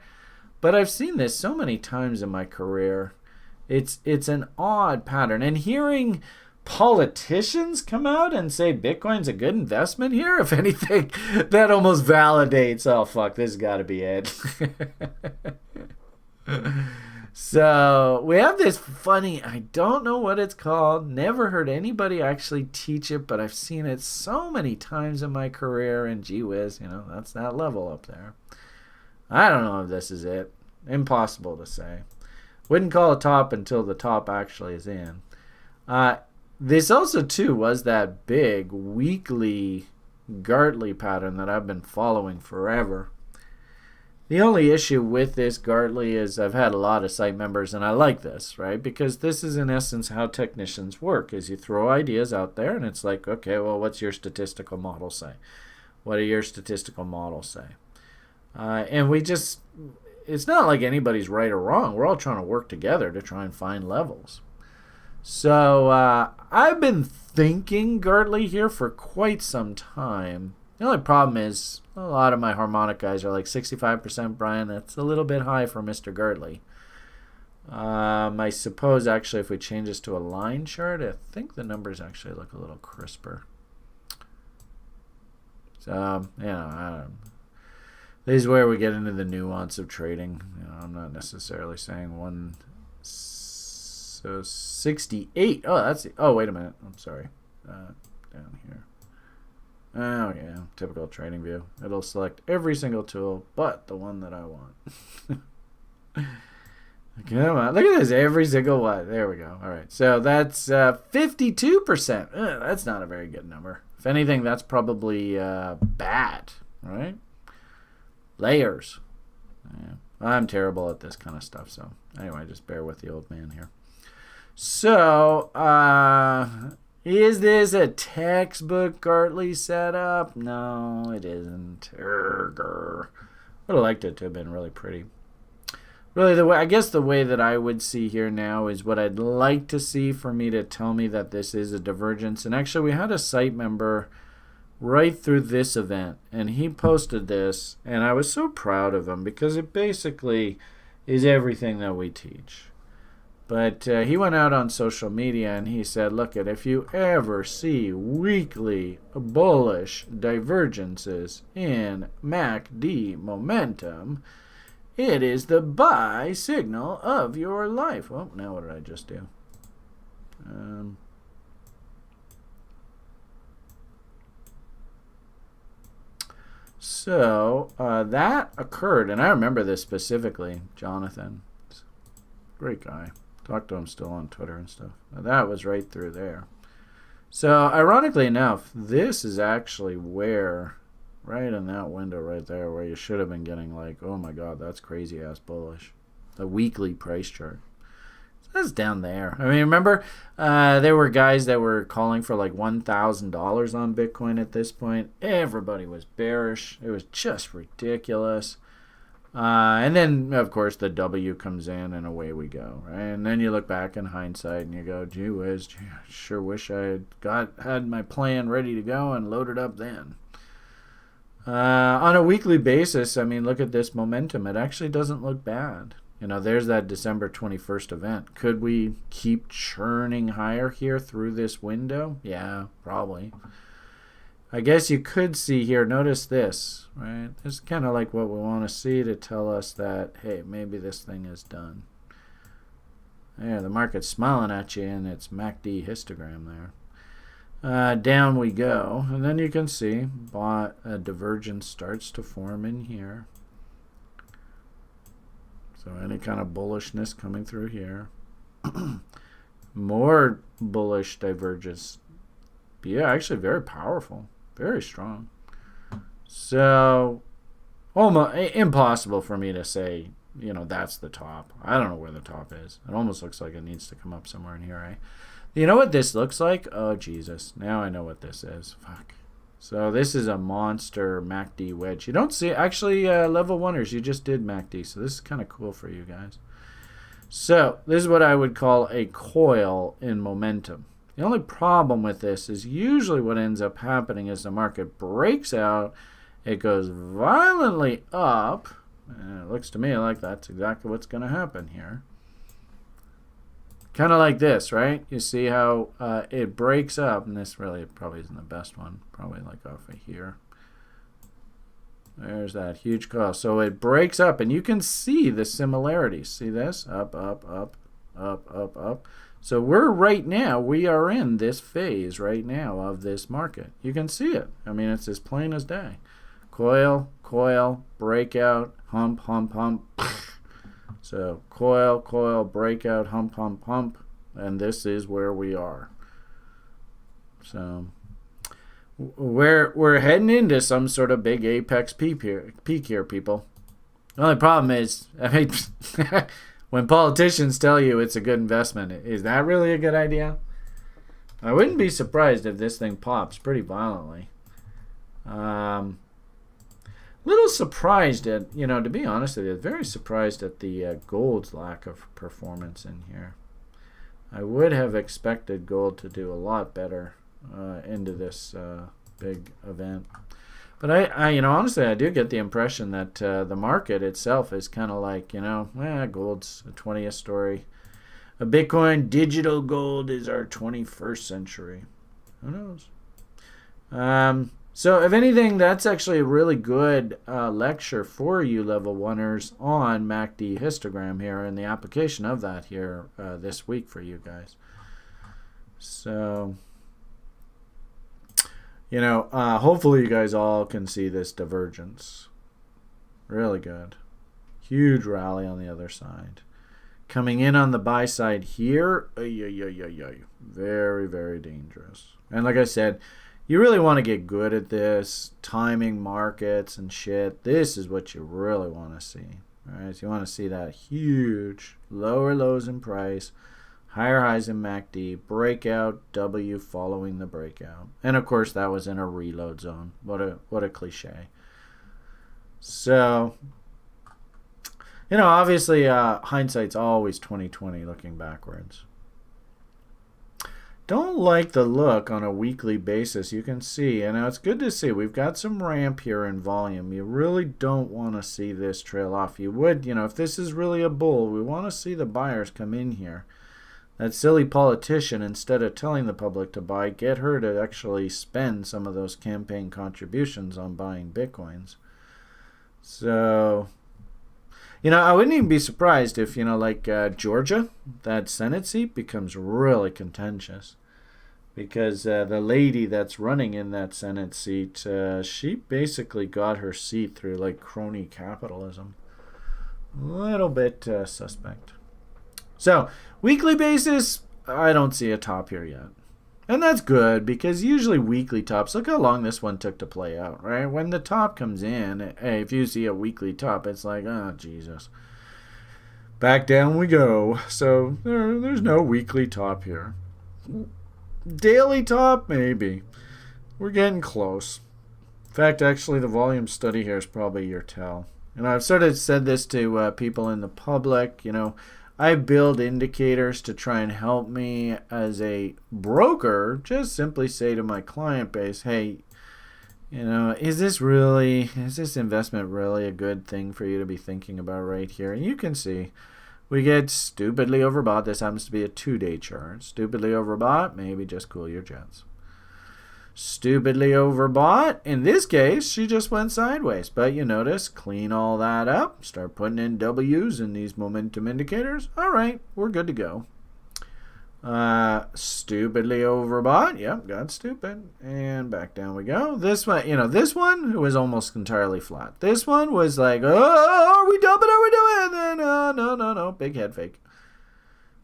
but I've seen this so many times in my career. It's an odd pattern. And hearing politicians come out and say Bitcoin's a good investment here, if anything, that almost validates, oh, fuck, this has got to be it. So we have this funny, I don't know what it's called, never heard anybody actually teach it, but I've seen it so many times in my career, and gee whiz, that's that level up there. I don't know if this is it. Impossible to say. Wouldn't call a top until the top actually is in. This also, too, was that big weekly Gartley pattern that I've been following forever. The only issue with this Gartley is I've had a lot of site members, and I like this, right? Because this is in essence how technicians work, is you throw ideas out there, and it's like, okay, well, what's your statistical model say? What do your statistical models say? And it's not like anybody's right or wrong. We're all trying to work together to try and find levels. So I've been thinking Gartley here for quite some time. The only problem is a lot of my harmonic guys are like 65%, Brian. That's a little bit high for Mr. Gartley. I suppose actually if we change this to a line chart, I think the numbers actually look a little crisper. So, this is where we get into the nuance of trading. I'm not necessarily saying one So 68. Oh, that's the, oh, wait a minute. I'm sorry. Down here. Oh, yeah. Typical trading view. It'll select every single tool but the one that I want. Come on. Look at this. Every single one. There we go. All right. So that's 52%. That's not a very good number. If anything, that's probably bad, right? Layers. Yeah. I'm terrible at this kind of stuff. So anyway, just bear with the old man here. So, is this a textbook Gartley setup? No, it isn't. Would have liked it to have been really pretty. Really, I guess the way that I would see here now is what I'd like to see for me to tell me that this is a divergence. And actually, we had a site member right through this event, and he posted this, and I was so proud of him because it basically is everything that we teach. But he went out on social media and he said, look, if you ever see weekly bullish divergences in MACD momentum, it is the buy signal of your life. Well, now what did I just do? So that occurred, and I remember this specifically. Jonathan, great guy. Talked to him still on Twitter and stuff. That was right through there. So ironically enough, this is actually where, right in that window right there, where you should have been getting like, oh my God, that's crazy ass bullish. The weekly price chart. That's down there. I mean, remember, there were guys that were calling for like $1,000 on Bitcoin at this point. Everybody was bearish. It was just ridiculous. And then, of course, the W comes in and away we go. Right? And then you look back in hindsight and you go, gee whiz, I sure wish I had my plan ready to go and loaded up then. On a weekly basis, I mean, look at this momentum. It actually doesn't look bad. You know, there's that December 21st event. Could we keep churning higher here through this window? Yeah, probably. I guess you could see here, notice this, right? This is kind of like what we want to see to tell us that, hey, maybe this thing is done. There, the market's smiling at you in its MACD histogram there. Down we go. And then you can see a divergence starts to form in here. So any kind of bullishness coming through here. More bullish divergence. But yeah, actually very powerful. Very strong. So almost impossible for me to say, you know, that's the top. I don't know where the top is. It almost looks like it needs to come up somewhere in here, right? You know what this looks like? Oh, Jesus. Now I know what this is. Fuck. So this is a monster MACD wedge. You don't see, actually, level 1ers, you just did MACD. So this is kind of cool for you guys. So this is what I would call a coil in momentum. The only problem with this is usually what ends up happening is the market breaks out. It goes violently up. And it looks to me like that's exactly what's going to happen here. Kind of like this, right? You see how it breaks up, and this really probably isn't the best one. Probably like off of here. There's that huge coil. So it breaks up, and you can see the similarities. See this? Up, up, up, up, up, up. So we're right now, we are in this phase right now of this market. You can see it. I mean, it's as plain as day. Coil, coil, breakout, hump, hump, hump. So coil, coil, breakout, hump, hump, hump, and this is where we are. So we're heading into some sort of big apex peak here, people. The only problem is, I mean, when politicians tell you it's a good investment, is that really a good idea? I wouldn't be surprised if this thing pops pretty violently. Little surprised at, you know, to be honest with you, very surprised at the gold's lack of performance in here. I would have expected gold to do a lot better into this big event. But I, you know, honestly, I do get the impression that the market itself is kind of like, you know, gold's a 20th story. A Bitcoin digital gold is our 21st century. Who knows? So if anything, that's actually a really good lecture for you level 1ers on MACD histogram here and the application of that here this week for you guys. So, hopefully you guys all can see this divergence. Really good. Huge rally on the other side. Coming in on the buy side here, very, very dangerous. And like I said, you really want to get good at this, timing markets and shit. This is what you really want to see. All right, so you want to see that huge lower lows in price, higher highs in MACD, breakout, W following the breakout. And of course, that was in a reload zone. What a cliche. So, obviously, hindsight's always 20/20 looking backwards. Don't like the look on a weekly basis. You can see, and it's good to see. We've got some ramp here in volume. You really don't want to see this trail off. You would, if this is really a bull, we want to see the buyers come in here. That silly politician, instead of telling the public to buy, get her to actually spend some of those campaign contributions on buying Bitcoins. So, I wouldn't even be surprised if, Georgia, that Senate seat becomes really contentious. Because the lady that's running in that Senate seat, she basically got her seat through, crony capitalism. A little bit suspect. So, weekly basis, I don't see a top here yet. And that's good, because usually weekly tops, look how long this one took to play out, right? When the top comes in, hey, if you see a weekly top, it's like, oh, Jesus. Back down we go. So there's no weekly top here. Daily top, maybe. We're getting close. In fact, actually, the volume study here is probably your tell. And I've sort of said this to people in the public, I build indicators to try and help me as a broker just simply say to my client base, hey, is this investment really a good thing for you to be thinking about right here? And you can see we get stupidly overbought. This happens to be a 2-day chart. Stupidly overbought, maybe just cool your jets. Stupidly overbought. In this case, she just went sideways. But you notice, clean all that up. Start putting in W's in these momentum indicators. All right, we're good to go. Stupidly overbought. Yep, got stupid. And back down we go. This one, this one was almost entirely flat. This one was like, oh, are we dumping? Are we doing? And then, no. Big head fake.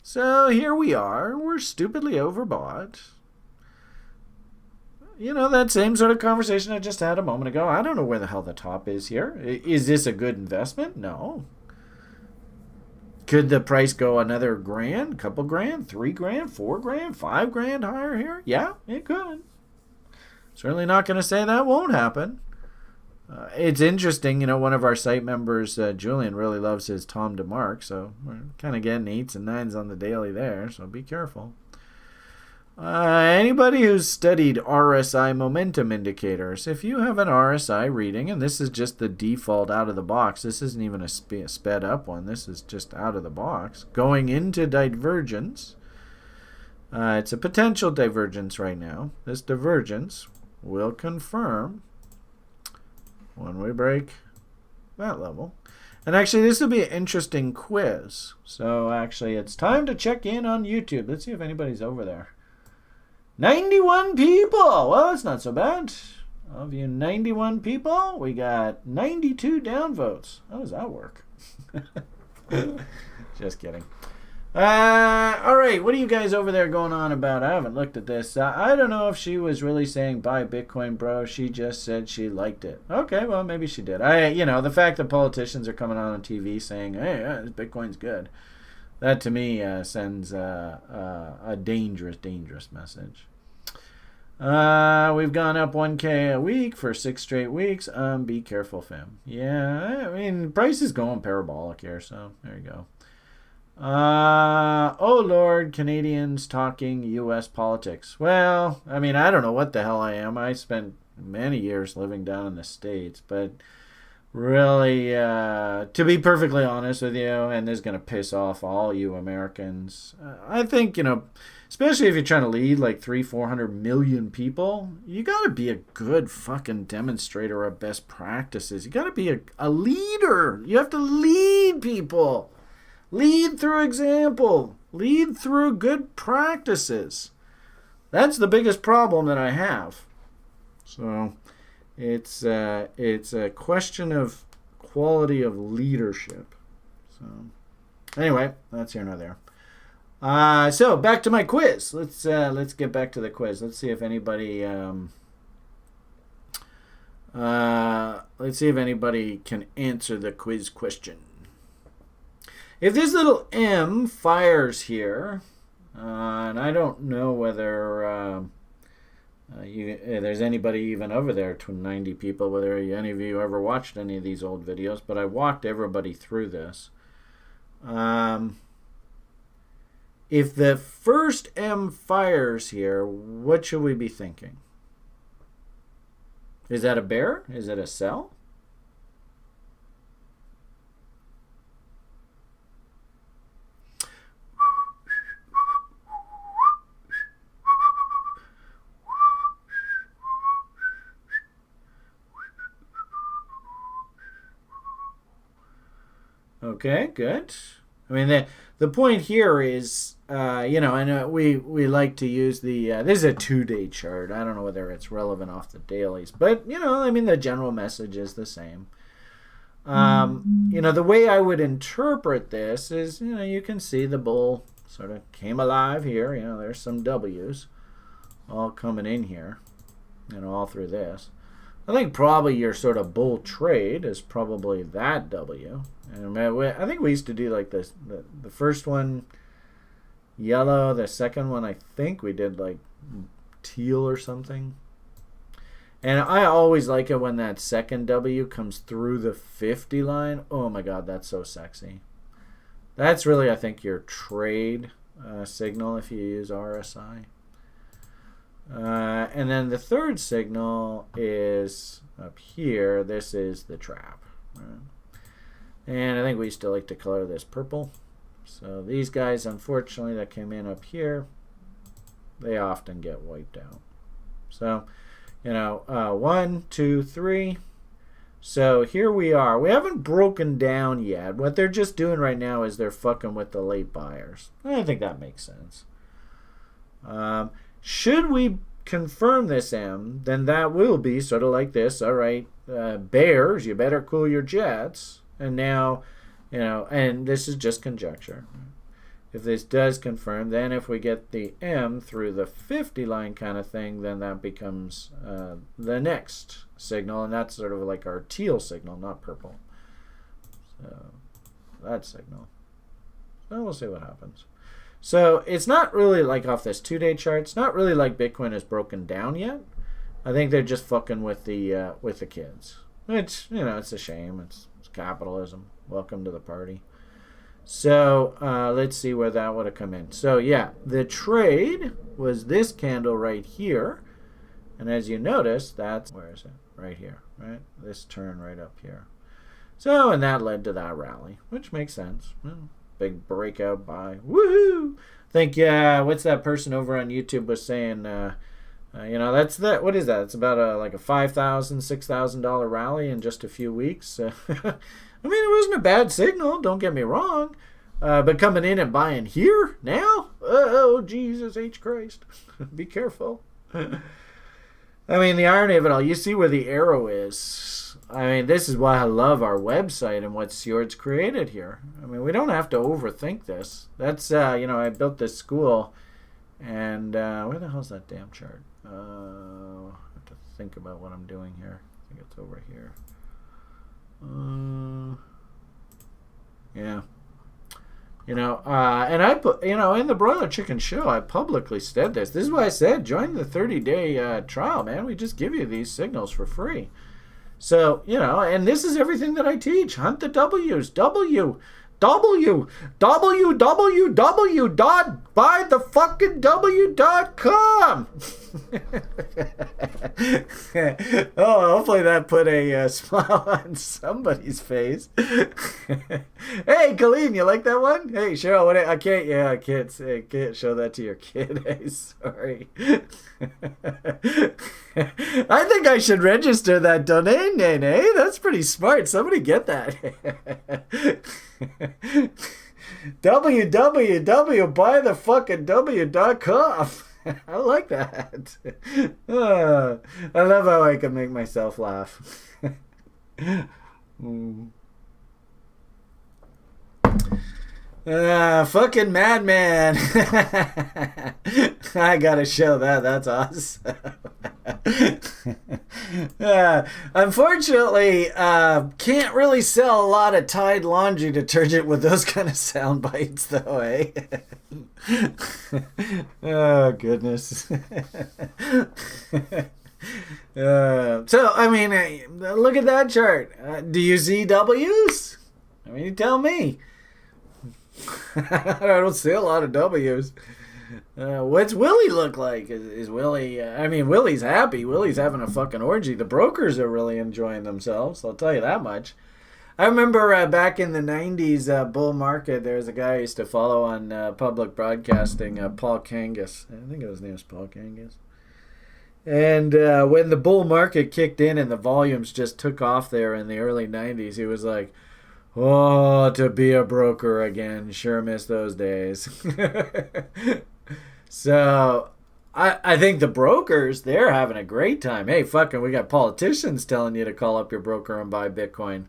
So here we are. We're stupidly overbought. That same sort of conversation I just had a moment ago. I don't know where the hell the top is here. Is this a good investment? No. Could the price go another grand, couple grand, $3 grand, $4 grand, $5 grand higher here? Yeah, it could. Certainly not going to say that won't happen. It's interesting, one of our site members, Julian, really loves his Tom DeMark, so we're kind of getting 8s and 9s on the daily there, so be careful. Anybody who's studied RSI momentum indicators, if you have an RSI reading, and this is just the default out of the box, this isn't even a sped up one, this is just out of the box, going into divergence, it's a potential divergence right now. This divergence will confirm when we break that level. And actually, this will be an interesting quiz. So actually, it's time to check in on YouTube. Let's see if anybody's over there. 91 people. Well, that's not so bad. Of you 91 people, we got 92 downvotes. How does that work? Just kidding. All right, what are you guys over there going on about? I haven't looked at this. I don't know if she was really saying buy Bitcoin, bro. She just said she liked it. Okay, well, maybe she did. The fact that politicians are coming on TV saying, hey, this Bitcoin's good. That, to me, sends a dangerous, dangerous message. We've gone up 1K a week for 6 straight weeks. Be careful, fam. Yeah, price is going parabolic here, so there you go. Oh, Lord, Canadians talking U.S. politics. Well, I don't know what the hell I am. I spent many years living down in the States, but really, to be perfectly honest with you, and this is going to piss off all you Americans, I think, especially if you're trying to lead like 400 million people, you got to be a good fucking demonstrator of best practices. You got to be a leader. You have to lead people. Lead through example. Lead through good practices. That's the biggest problem that I have. So it's a question of quality of leadership. So anyway, that's here nor there. So back to my quiz. Let's get back to the quiz. Let's see if anybody can answer the quiz question. If this little M fires here, and I don't know whether there's anybody even over there to 90 people, whether any of you ever watched any of these old videos, but I walked everybody through this. If the first M fires here, what should we be thinking? Is that a bear? Is it a cell? Okay, good. I mean, the point here is, and we like to use this is a 2-day chart. I don't know whether it's relevant off the dailies, but, the general message is the same. The way I would interpret this is, you can see the bull sort of came alive here. There's some W's all coming in here, all through this. I think probably your sort of bull trade is probably that W. And I think we used to do like this. The first one, yellow. The second one, I think we did like teal or something. And I always like it when that second W comes through the 50 line. Oh my God, that's so sexy. That's really, I think, your trade signal if you use RSI. And then the third signal is up here. This is the trap. Right? And I think we still like to color this purple. So these guys, unfortunately, that came in up here, they often get wiped out. So, 1, 2, 3. So here we are. We haven't broken down yet. What they're just doing right now is they're fucking with the late buyers. I think that makes sense. Should we confirm this M, then that will be sort of like this. All right, bears, you better cool your jets. And now, and this is just conjecture. If this does confirm, then if we get the M through the 50 line kind of thing, then that becomes the next signal. And that's sort of like our teal signal, not purple. So that signal. So we'll see what happens. So it's not really like off this 2-day chart. It's not really like Bitcoin is broken down yet. I think they're just fucking with the kids. Which, it's a shame. It's capitalism. Welcome to the party. So let's see where that would have come in. So yeah, the trade was this candle right here. And as you notice, where is it? Right here, right? This turn right up here. So, and that led to that rally, which makes sense. Well, big breakout buy. Woohoo! I think, what's that person over on YouTube was saying, that's that. What is that? It's about like a $5,000, $6,000 rally in just a few weeks. I mean, it wasn't a bad signal. Don't get me wrong. But coming in and buying here now? Oh, Jesus H. Christ. Be careful. I mean, the irony of it all, you see where the arrow is. I mean, this is why I love our website and what Sjord's created here. I mean, we don't have to overthink this. That's, I built this school, and where the hell's that damn chart? I have to think about what I'm doing here. I think it's over here. Yeah. And I put, in the Broiler Chicken Show, I publicly said this. This is why I said, join the 30-day trial, man. We just give you these signals for free. So, and this is everything that I teach. Hunt the W's. www.buythefuckingw.com. Oh, hopefully that put a smile on somebody's face. Hey, Colleen, you like that one? Hey, Cheryl, what? I can't. Yeah, I can't show that to your kid. Hey, sorry. I think I should register that domain name. Hey, that's pretty smart. Somebody get that. www.buythefuckingw.com. I like that. I love how I can make myself laugh. Fucking madman. I gotta show that. That's awesome. Unfortunately, can't really sell a lot of Tide laundry detergent with those kind of sound bites, though, eh? Oh, goodness. So, I mean, look at that chart. Do you see W's? I mean, you tell me. I don't see a lot of W's. What's Willie look like? Is Willie... I mean, Willie's happy. Willie's having a fucking orgy. The brokers are really enjoying themselves. I'll tell you that much. I remember back in the 90s bull market, there was a guy I used to follow on public broadcasting, Paul Kangas. I think his name was Paul Kangas. And when the bull market kicked in and the volumes just took off there in the early 90s, he was like, oh, to be a broker again. Sure miss those days. So, I think the brokers, they're having a great time. Hey, fucking, we got politicians telling you to call up your broker and buy Bitcoin.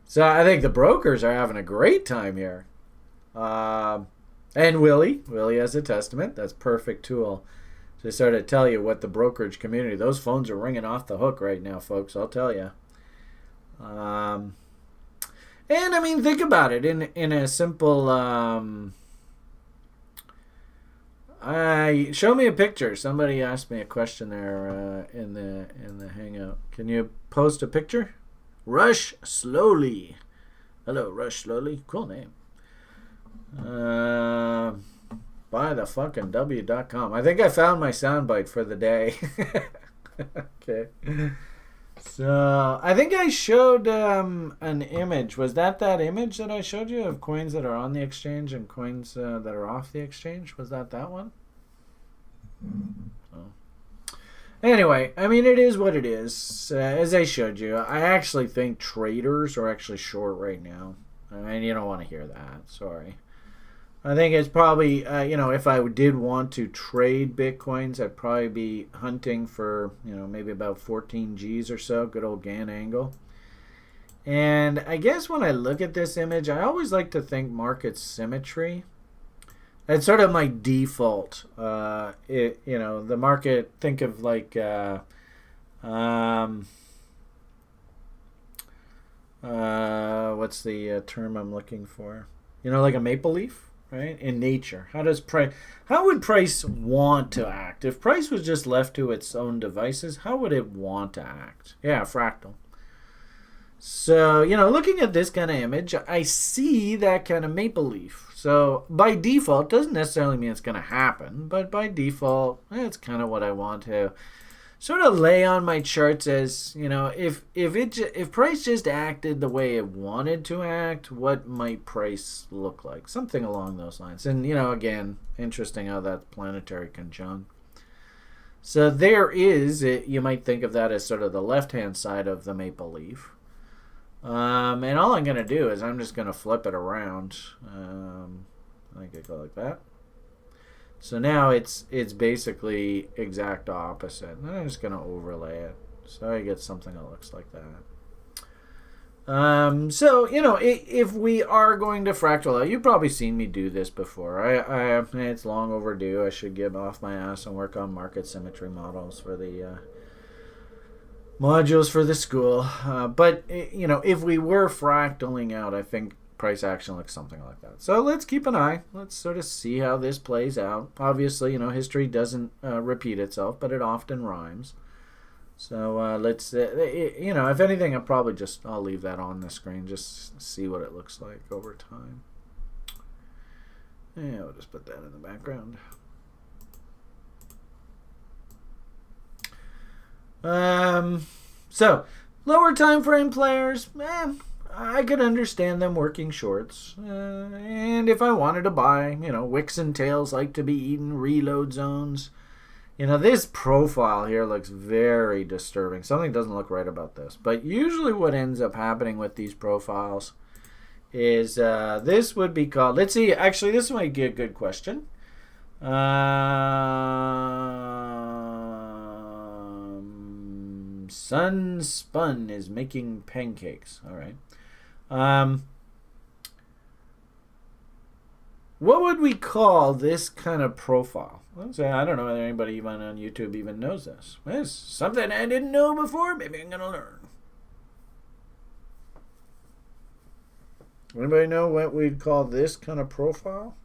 So, I think the brokers are having a great time here. And Willie has a testament. That's a perfect tool to sort of tell you what the brokerage community, those phones are ringing off the hook right now, folks. I'll tell you. And I mean, think about it in a simple. Show me a picture. Somebody asked me a question there in the Hangout. Can you post a picture? Rush Slowly. Hello, Rush Slowly. Cool name. Buythefuckingw.com. I think I found my soundbite for the day. Okay. So, I think I showed an image. Was that image that I showed you of coins that are on the exchange and coins that are off the exchange? Was that one? Oh. Anyway, I mean, it is what it is. As I showed you, I actually think traders are actually short right now. I mean, you don't want to hear that. Sorry. I think it's probably, if I did want to trade Bitcoins, I'd probably be hunting for, maybe about 14 Gs or so. Good old Gann angle. And I guess when I look at this image, I always like to think market symmetry. That's sort of my default. The market, think of like, what's the term I'm looking for? Like a maple leaf. Right? In nature. How would price want to act? If price was just left to its own devices, how would it want to act? Yeah, fractal. So, looking at this kind of image, I see that kind of maple leaf. So, by default, doesn't necessarily mean it's going to happen, but by default, it's kind of what I want to sort of lay on my charts as, if price just acted the way it wanted to act, what might price look like? Something along those lines. And, again, interesting how that's planetary conjunct. So there is, you might think of that as sort of the left-hand side of the maple leaf. And all I'm going to do is I'm just going to flip it around. I could go like that. So now it's basically exact opposite. And I'm just going to overlay it. So I get something that looks like that. So, if we are going to fractal out, you've probably seen me do this before. It's long overdue. I should get off my ass and work on market symmetry models for the modules for the school. But, if we were fractaling out, I think price action looks something like that. So let's keep an eye. Let's sort of see how this plays out. Obviously, history doesn't repeat itself, but it often rhymes. So let's, if anything, I'll leave that on the screen, just see what it looks like over time. Yeah, we'll just put that in the background. So lower time frame players, I could understand them working shorts. And if I wanted to buy, wicks and tails like to be eaten, reload zones. This profile here looks very disturbing. Something doesn't look right about this. But usually what ends up happening with these profiles is this would be called, let's see, actually this might be a good question. Sunspun is making pancakes. All right. What would we call this kind of profile? I don't know whether anybody even on YouTube even knows this. It's something I didn't know before. Maybe I'm going to learn. Anybody know what we'd call this kind of profile?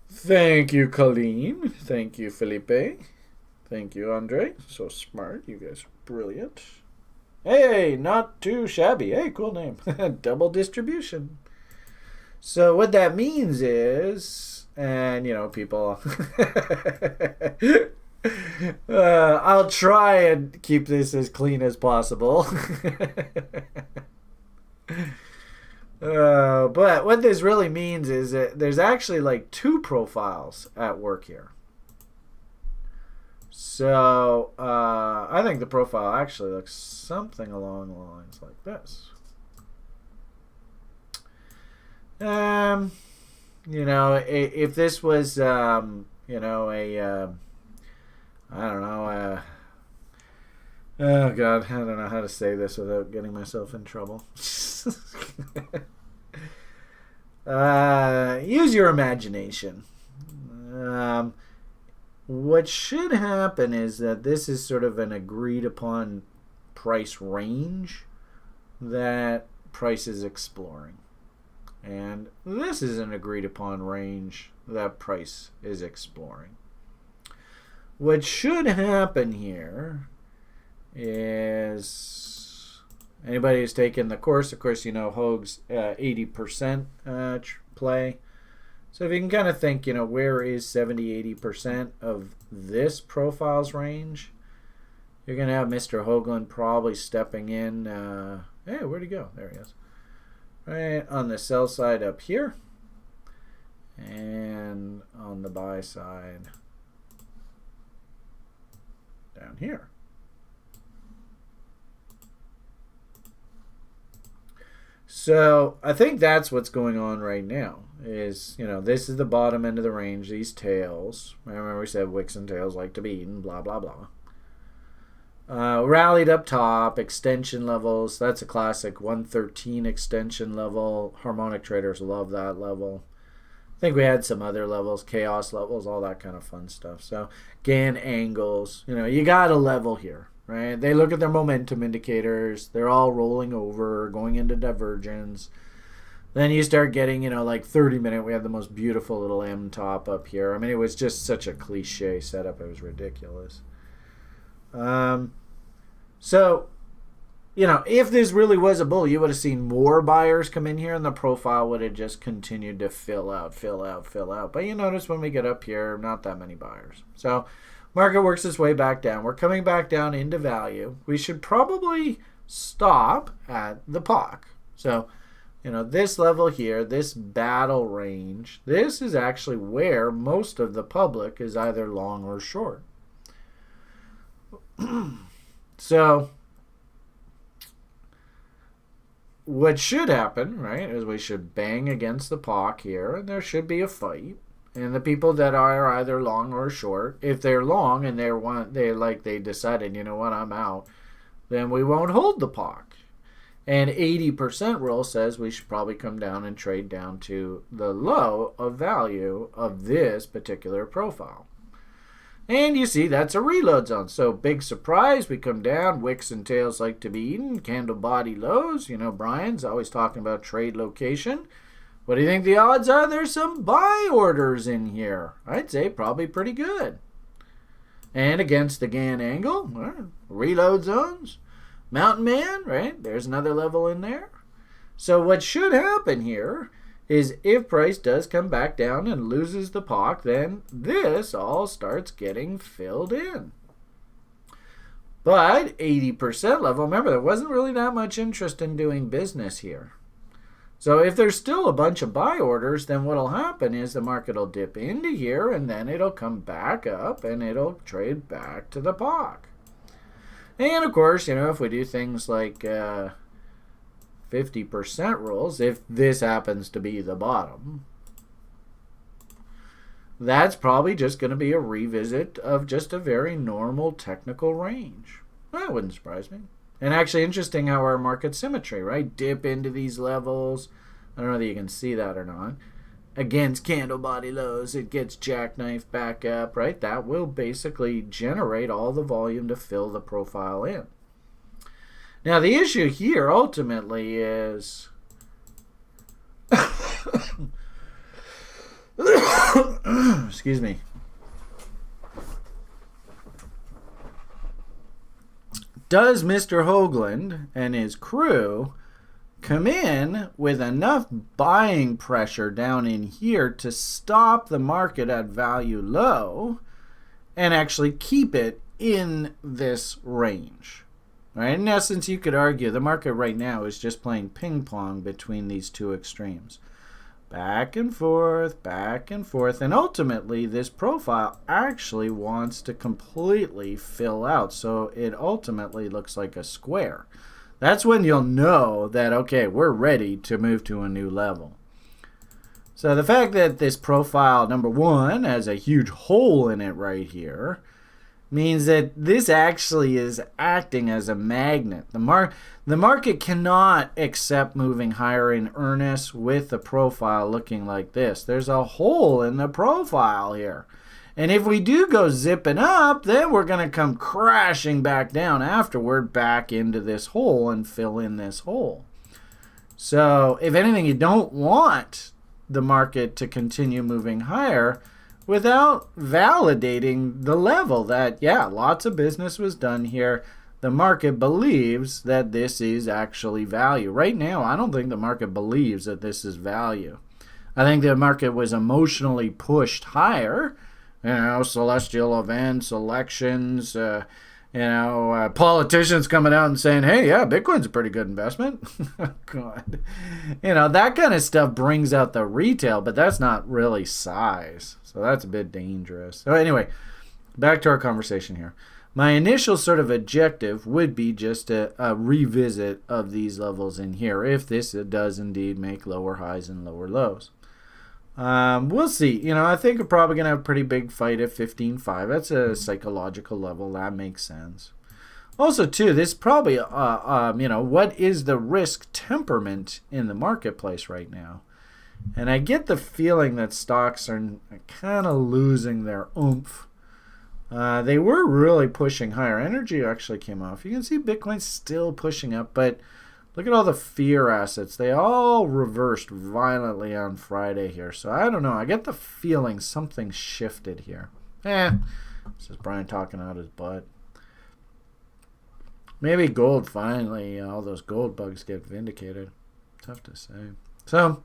Thank you, Colleen. Thank you, Felipe. Thank you, Andre. So smart. You guys are brilliant. Hey, not too shabby. Hey, cool name. Double distribution. So what that means is, and people, I'll try and keep this as clean as possible. But what this really means is that there's actually like two profiles at work here. So I think the profile actually looks something along the lines like this. If this was, I don't know, oh God, I don't know how to say this without getting myself in trouble. Use your imagination. What should happen is that this is sort of an agreed upon price range that price is exploring. And this is an agreed upon range that price is exploring. What should happen here is, anybody who's taken the course, of course, Hoag's 80% play. So if you can kind of think, where is 70-80% of this profile's range, you're going to have Mr. Hoagland probably stepping in. Hey, where'd he go? There he is. Right on the sell side up here. And on the buy side down here. So I think that's what's going on right now is, this is the bottom end of the range, these tails. Remember we said wicks and tails like to be eaten, blah, blah, blah. Rallied up top, extension levels. That's a classic 113 extension level. Harmonic traders love that level. I think we had some other levels, chaos levels, all that kind of fun stuff. So Gann angles, you got a level here. Right? They look at their momentum indicators. They're all rolling over, going into divergence. Then you start getting, like 30-minute. We had the most beautiful little M top up here. I mean, it was just such a cliche setup. It was ridiculous. So, if this really was a bull, you would have seen more buyers come in here, and the profile would have just continued to fill out. But you notice when we get up here, not that many buyers. So market works its way back down. We're coming back down into value. We should probably stop at the POC. So, this level here, this battle range, this is actually where most of the public is either long or short. So, what should happen, right, is we should bang against the POC here, and there should be a fight. And the people that are either long or short, if they're long and they decided, I'm out, then we won't hold the POC. And 80% rule says we should probably come down and trade down to the low of value of this particular profile. And you see, that's a reload zone. So big surprise, we come down, wicks and tails like to be eaten, candle body lows. Brian's always talking about trade location. What do you think the odds are? There's some buy orders in here. I'd say probably pretty good. And against the Gann angle, reload zones. Mountain Man, right? There's another level in there. So what should happen here is if price does come back down and loses the POC, then this all starts getting filled in. But 80% level, remember, there wasn't really that much interest in doing business here. So if there's still a bunch of buy orders, then what'll happen is the market will dip into here, and then it'll come back up, and it'll trade back to the POC. And of course, if we do things like 50% rules, if this happens to be the bottom, that's probably just going to be a revisit of just a very normal technical range. That wouldn't surprise me. And actually interesting how our market symmetry, right? Dip into these levels. I don't know whether you can see that or not. Against candle body lows, it gets jackknifed back up, right? That will basically generate all the volume to fill the profile in. Now, the issue here ultimately is... Excuse me. Does Mr. Hoagland and his crew come in with enough buying pressure down in here to stop the market at value low and actually keep it in this range? Right? In essence, you could argue the market right now is just playing ping pong between these two extremes. Back and forth, and ultimately this profile actually wants to completely fill out, so it ultimately looks like a square. That's when you'll know that, okay, we're ready to move to a new level. So the fact that this profile, number one, has a huge hole in it right here, means that this actually is acting as a magnet. The market cannot accept moving higher in earnest with the profile looking like this. There's a hole in the profile here. And if we do go zipping up, then we're going to come crashing back down afterward, back into this hole and fill in this hole. So if anything, you don't want the market to continue moving higher without validating the level that, yeah, lots of business was done here. The market believes that this is actually value. Right now, I don't think the market believes that this is value. I think the market was emotionally pushed higher. Celestial events, elections, politicians coming out and saying, hey, yeah, Bitcoin's a pretty good investment. God. That kind of stuff brings out the retail, but that's not really size. So that's a bit dangerous. So anyway, back to our conversation here. My initial sort of objective would be just a revisit of these levels in here, if this does indeed make lower highs and lower lows. We'll see. I think we're probably going to have a pretty big fight at 15.5. That's a psychological level. That makes sense. Also, too, this probably, what is the risk temperament in the marketplace right now? And I get the feeling that stocks are kind of losing their oomph. They were really pushing higher. Energy actually came off. You can see Bitcoin's still pushing up, but look at all the fear assets. They all reversed violently on Friday here. So I don't know. I get the feeling something shifted here. This is Brian talking out his butt. Maybe gold finally, all those gold bugs get vindicated. Tough to say. So,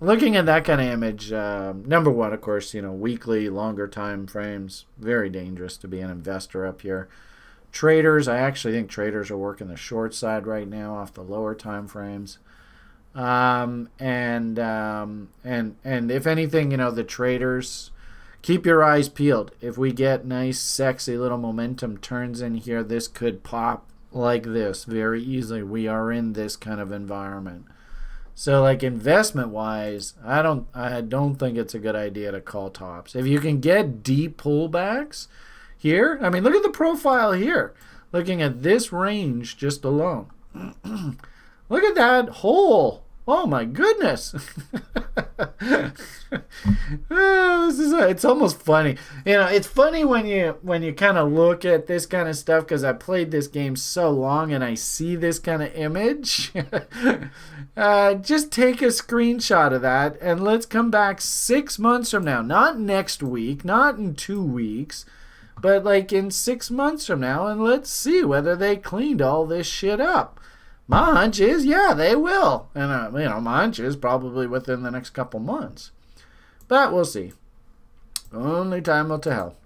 looking at that kind of image, number one, of course, weekly, longer time frames, very dangerous to be an investor up here. Traders, I actually think traders are working the short side right now off the lower time frames. And if anything, the traders, keep your eyes peeled. If we get nice, sexy little momentum turns in here, this could pop like this very easily. We are in this kind of environment. So like investment wise, I don't think it's a good idea to call tops. If you can get deep pullbacks here, I mean, look at the profile here. Looking at this range just alone. Look at that hole. Oh my goodness. It's almost funny. It's funny when you kind of look at this kind of stuff, because I played this game so long and I see this kind of image. Just take a screenshot of that and let's come back 6 months from now. Not next week, not in 2 weeks, but like in 6 months from now, and let's see whether they cleaned all this shit up. My hunch is, yeah, they will. And, my hunch is probably within the next couple months. But we'll see. Only time will tell.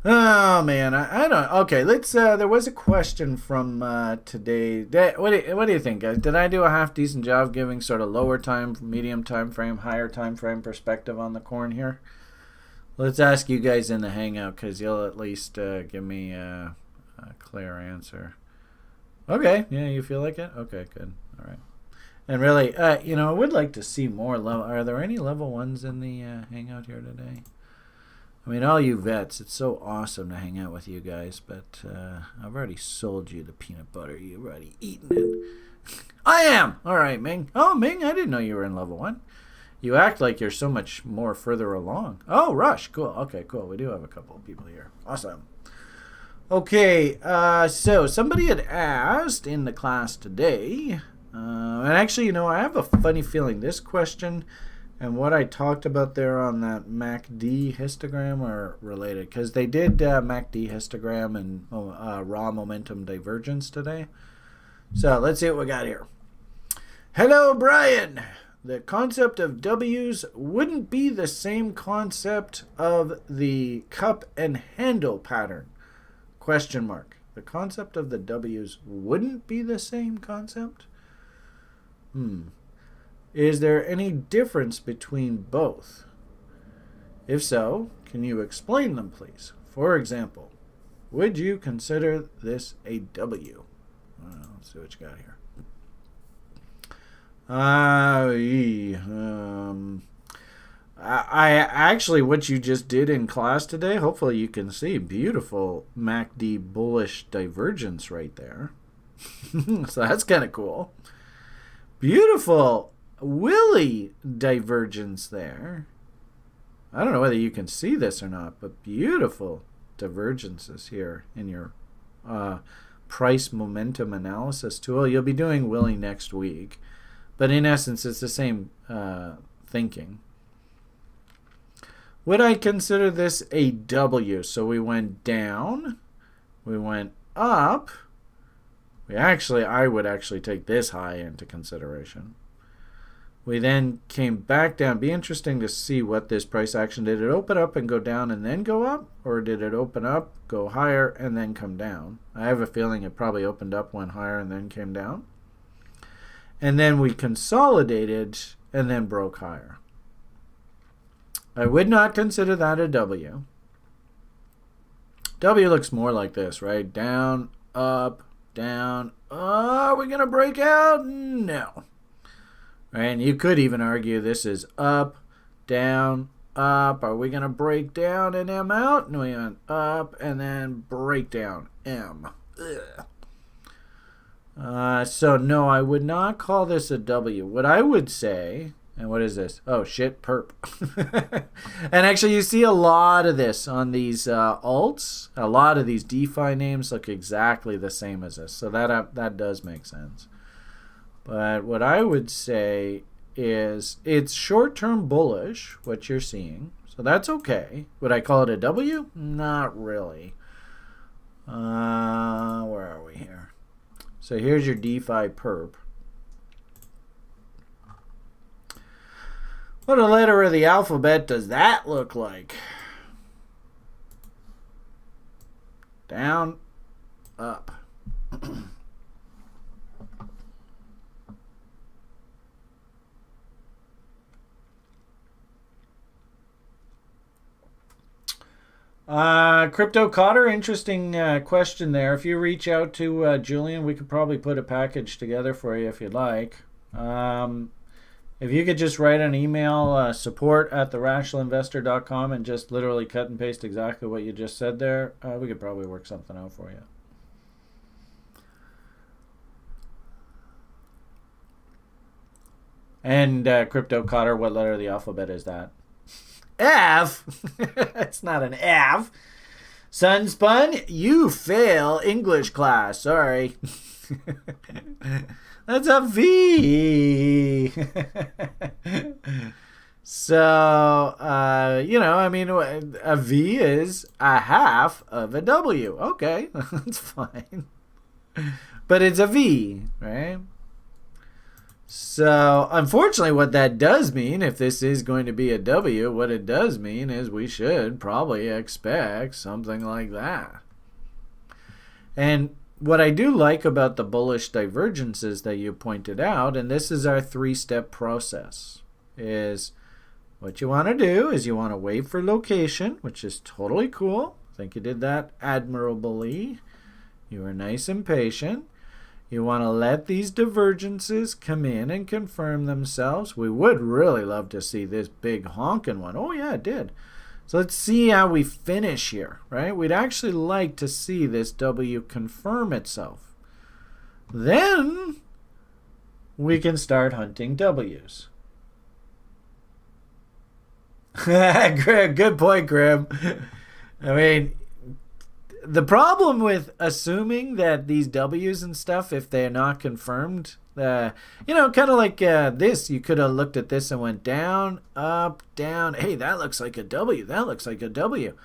Oh man, I don't. Okay, let's. There was a question from today. What do you think, guys? Did I do a half decent job giving sort of lower time, medium time frame, higher time frame perspective on the corn here? Let's ask you guys in the hangout because you'll at least give me a clear answer. Okay, yeah, you feel like it? Okay, good. All right. And really, I would like to see more level. Are there any level ones in the hangout here today? I mean, all you vets, it's so awesome to hang out with you guys, but I've already sold you the peanut butter. You've already eaten it. I am! All right, Ming. Oh, Ming, I didn't know you were in level 1. You act like you're so much more further along. Oh, Rush. Cool. Okay, cool. We do have a couple of people here. Awesome. Okay, so somebody had asked in the class today, and actually, I have a funny feeling this question and what I talked about there on that MACD histogram are related, because they did MACD histogram and raw momentum divergence today. So let's see what we got here. Hello, Brian. The concept of W's wouldn't be the same concept of the cup and handle pattern. Question mark. The concept of the W's wouldn't be the same concept? Is there any difference between both? If so, can you explain them, please? For example, would you consider this a W? Let's see what you got here. I actually, what you just did in class today, hopefully you can see beautiful MACD bullish divergence right there. So that's kind of cool. Beautiful Willy divergence there. I don't know whether you can see this or not, but beautiful divergences here in your price momentum analysis tool. You'll be doing Willy next week, but in essence, it's the same thinking. Would I consider this a W? So we went down, we went up. I would actually take this high into consideration. We then came back down. Be interesting to see what this price action did. It open up and go down and then go up? Or did it open up, go higher, and then come down? I have a feeling it probably opened up, went higher, and then came down. And then we consolidated and then broke higher. I would not consider that a W. W looks more like this, right? Down, up, down. Are we going to break out? No. Right? And you could even argue this is up, down, up. Are we going to break down and M out? No, we went up and then break down, M. So no, I would not call this a W. What I would say, and what is this? Oh, shit, perp. And actually, you see a lot of this on these alts. A lot of these DeFi names look exactly the same as this. So that does make sense. But what I would say is it's short-term bullish, what you're seeing. So that's okay. Would I call it a W? Not really. Where are we here? So here's your DeFi perp. What a letter of the alphabet does that look like? Down, up. Crypto Cotter, interesting question there. If you reach out to Julian, we could probably put a package together for you if you'd like. If you could just write an email, support@therationalinvestor.com, and just literally cut and paste exactly what you just said there, we could probably work something out for you. And Crypto Cotter, what letter of the alphabet is that? F. It's not an F. Sunspun, you fail English class. Sorry. That's a V. So, a V is a half of a W. Okay, that's fine. But it's a V, right? So, unfortunately, what that does mean, if this is going to be a W, what it does mean is we should probably expect something like that. And what I do like about the bullish divergences that you pointed out, and this is our 3-step process, is what you want to do is you want to wait for location, which is totally cool. I think you did that admirably. You were nice and patient. You want to let these divergences come in and confirm themselves. We would really love to see this big honking one. Oh, yeah, it did. So let's see how we finish here, right? We'd actually like to see this W confirm itself. Then we can start hunting W's. Good point, Grim. I mean, the problem with assuming that these W's and stuff, if they're not confirmed, kind of like this, you could have looked at this and went down, up, down. Hey, that looks like a W. That looks like a W.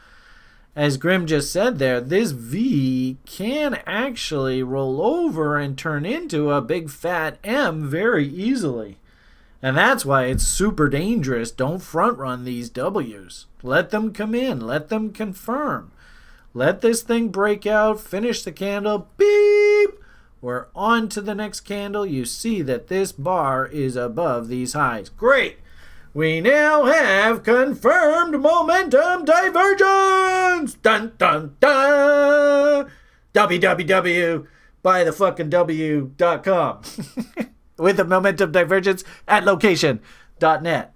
As Grim just said there, this V can actually roll over and turn into a big fat M very easily. And that's why it's super dangerous. Don't front run these W's. Let them come in. Let them confirm. Let this thing break out, finish the candle, beep! We're on to the next candle. You see that this bar is above these highs. Great! We now have confirmed momentum divergence! Dun dun dun! www. Buy the fucking W.com. With the momentum divergence at location.net.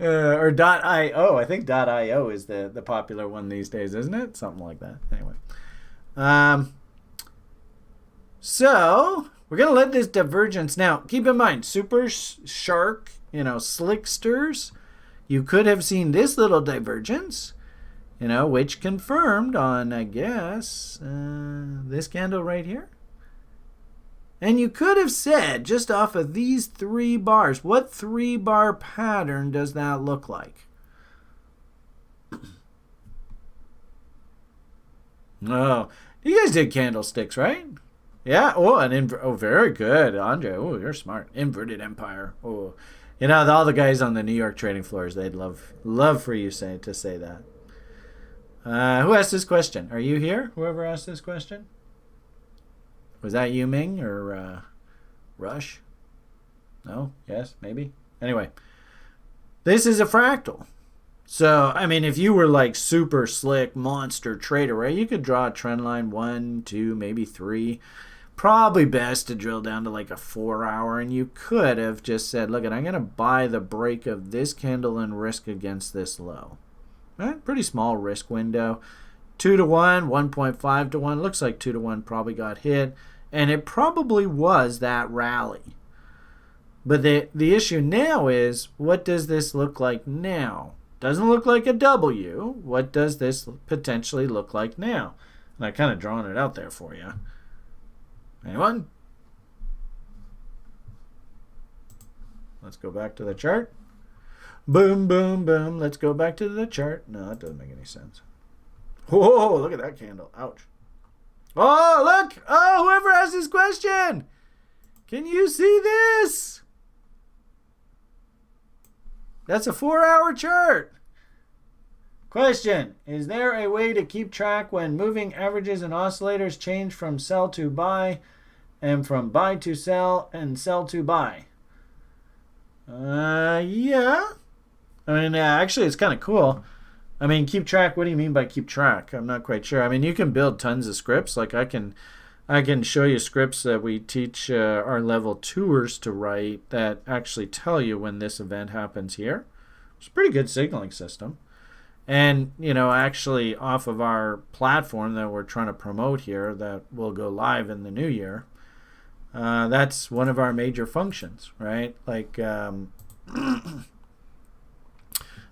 Or .io. I think .io is the popular one these days, isn't it? Something like that. Anyway. So, we're going to let this divergence. Now, keep in mind, super shark, slicksters, you could have seen this little divergence, which confirmed on, I guess, this candle right here. And you could have said, just off of these 3 bars, what 3-bar pattern does that look like? Oh, you guys did candlesticks, right? Yeah. Oh, very good, Andre. Oh, you're smart. Inverted empire. Oh, all the guys on the New York trading floors, they'd love for you to say that. Who asked this question? Are you here? Whoever asked this question? Was that Yu Ming or Rush? No? Yes? Maybe? Anyway. This is a fractal. So, I mean, if you were like super slick monster trader, right? You could draw a trend line 1, 2, maybe 3. Probably best to drill down to like a 4-hour. And you could have just said, look, I'm going to buy the break of this candle and risk against this low. Right? Pretty small risk window. 2 to 1, 1.5 to 1. Looks like 2 to 1 probably got hit. And it probably was that rally. But the issue now is, what does this look like now? Doesn't look like a W. What does this potentially look like now? And I kind of drawn it out there for you. Anyone? Let's go back to the chart. Boom, boom, boom. Let's go back to the chart. No, that doesn't make any sense. Whoa, look at that candle. Ouch. Oh, look! Oh, whoever asked this question! Can you see this? That's a 4-hour chart. Question. Is there a way to keep track when moving averages and oscillators change from sell to buy and from buy to sell and sell to buy? Yeah. I mean, actually, it's kind of cool. I mean, keep track. What do you mean by keep track? I'm not quite sure. I mean, you can build tons of scripts. Like I can show you scripts that we teach our level 2ers to write that actually tell you when this event happens here. It's a pretty good signaling system. And, actually off of our platform that we're trying to promote here that will go live in the new year, that's one of our major functions, right? Like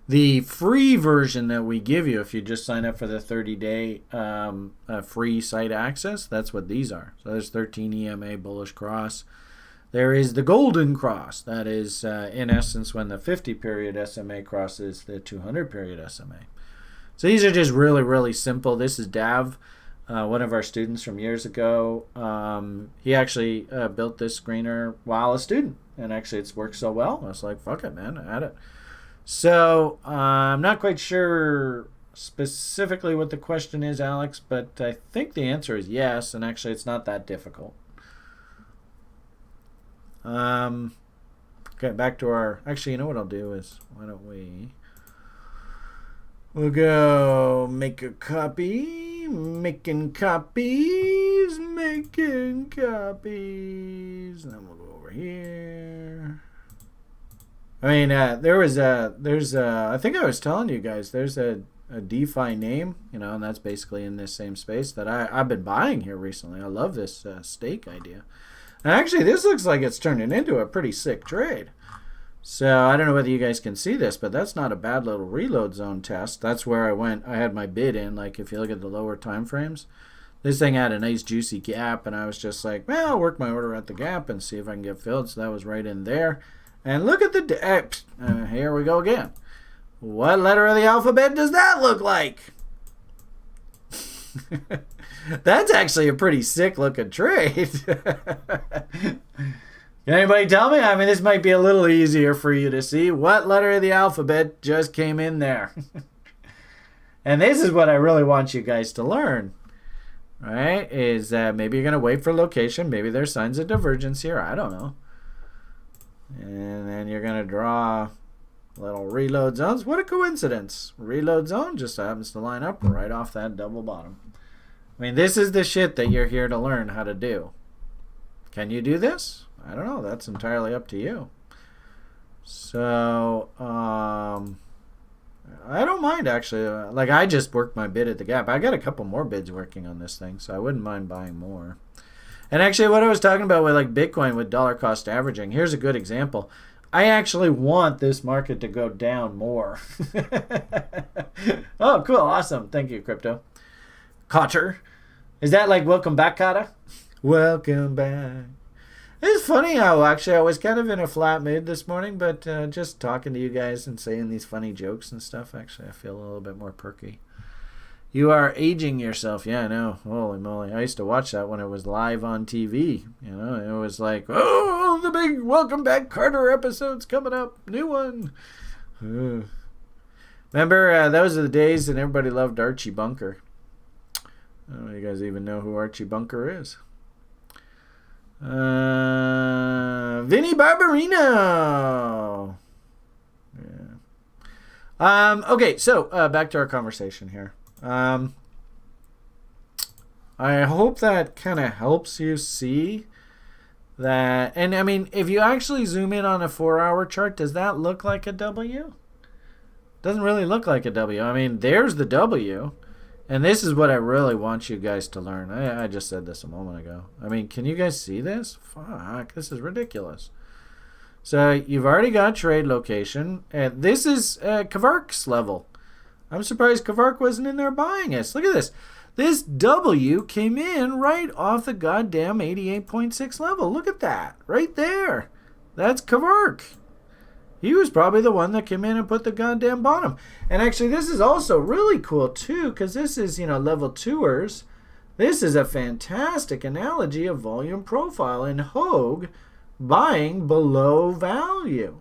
the free version that we give you, if you just sign up for the 30-day free site access, that's what these are. So there's 13 EMA bullish cross. There is the golden cross. That is, in essence, when the 50-period SMA crosses the 200-period SMA. So these are just really, really simple. This is DAV. one of our students from years ago. He actually built this screener while a student, and actually it's worked so well. I was like, fuck it, man, I had it. So I'm not quite sure specifically what the question is, Alex, but I think the answer is yes, and actually it's not that difficult. Okay, back to our... Actually, you know what I'll do is, why don't we'll go make a copy, making copies, and then we'll go over here. I mean, I think I was telling you guys, there's a DeFi name, and that's basically in this same space that I've been buying here recently. I love this stake idea. And actually, this looks like it's turning into a pretty sick trade. So I don't know whether you guys can see this, but that's not a bad little reload zone test. That's where I had my bid in. Like, if you look at the lower time frames, this thing had a nice juicy gap, and I was just like, well, I'll work my order at the gap and see if I can get filled. So that was right in there. And look at the... here we go again. What letter of the alphabet does that look like? That's actually a pretty sick looking trade. Can anybody tell me? I mean, this might be a little easier for you to see. What letter of the alphabet just came in there? And this is what I really want you guys to learn. Right? Is that maybe you're going to wait for location. Maybe there's signs of divergence here. I don't know. And then you're going to draw little reload zones. What a coincidence. Reload zone just happens to line up right off that double bottom. I mean, this is the shit that you're here to learn how to do. Can you do this? I don't know. That's entirely up to you. So, I don't mind, actually. Like, I just worked my bid at the gap. I got a couple more bids working on this thing, so I wouldn't mind buying more. And actually, what I was talking about with, like, Bitcoin with dollar cost averaging, here's a good example. I actually want this market to go down more. Oh, cool. Awesome. Thank you, Crypto. Cotter. Is that like welcome back, Cotter? Welcome back. It's funny how actually I was kind of in a flat mood this morning, but just talking to you guys and saying these funny jokes and stuff, actually I feel a little bit more perky. You are aging yourself. Yeah, I know. Holy moly. I used to watch that when it was live on TV. It was like, oh, the big Welcome Back Carter episode's coming up. New one. Remember, those are the days that everybody loved Archie Bunker. I don't know if you guys even know who Archie Bunker is. Vinny Barbarino. Yeah. Okay, so back to our conversation here. I hope that kind of helps you see that. And I mean, if you actually zoom in on a 4-hour chart, does that look like a W? Doesn't really look like a W. I mean, there's the W. And this is what I really want you guys to learn. I just said this a moment ago. I mean, can you guys see this? Fuck, this is ridiculous. So you've already got trade location. And this is Kvark's level. I'm surprised Kvark wasn't in there buying us. Look at this. This W came in right off the goddamn 88.6 level. Look at that. Right there. That's Kvark. He was probably the one that came in and put the goddamn bottom. And actually, this is also really cool, too, because this is, level 2ers. This is a fantastic analogy of volume profile and Hogue buying below value.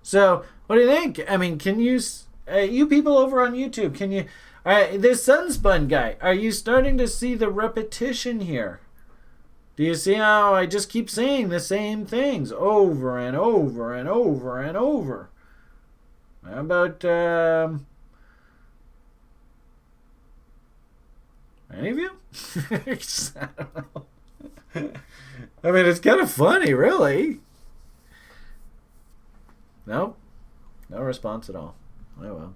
So, what do you think? I mean, can you... you people over on YouTube, can you... this Sunspun guy, are you starting to see the repetition here? Do you see how I just keep saying the same things over and over and over and over? How about any of you? I don't know. I mean, it's kind of funny, really. Nope. No response at all. Oh, well.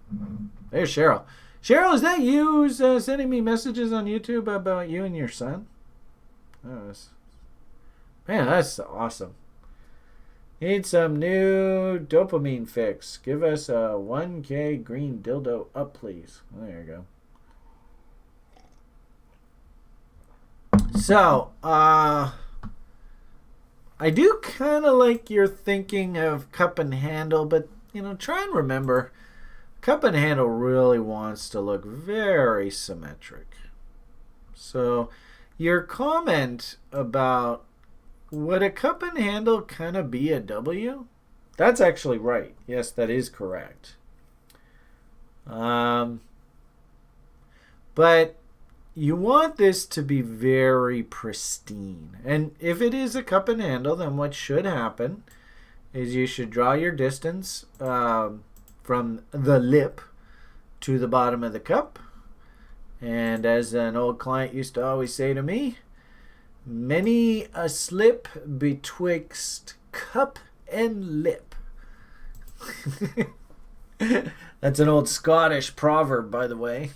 There's Cheryl. Cheryl, is that you who's sending me messages on YouTube about you and your son? Oh, man, that's awesome. Need some new dopamine fix. Give us a 1K green dildo up, please. There you go. So, I do kind of like your thinking of cup and handle, but, try and remember, cup and handle really wants to look very symmetric. So your comment about would a cup and handle kind of be a W? That's actually right. Yes, that is correct. But you want this to be very pristine. And if it is a cup and handle, then what should happen is you should draw your distance from the lip to the bottom of the cup. And as an old client used to always say to me, many a slip betwixt cup and lip. That's an old Scottish proverb, by the way.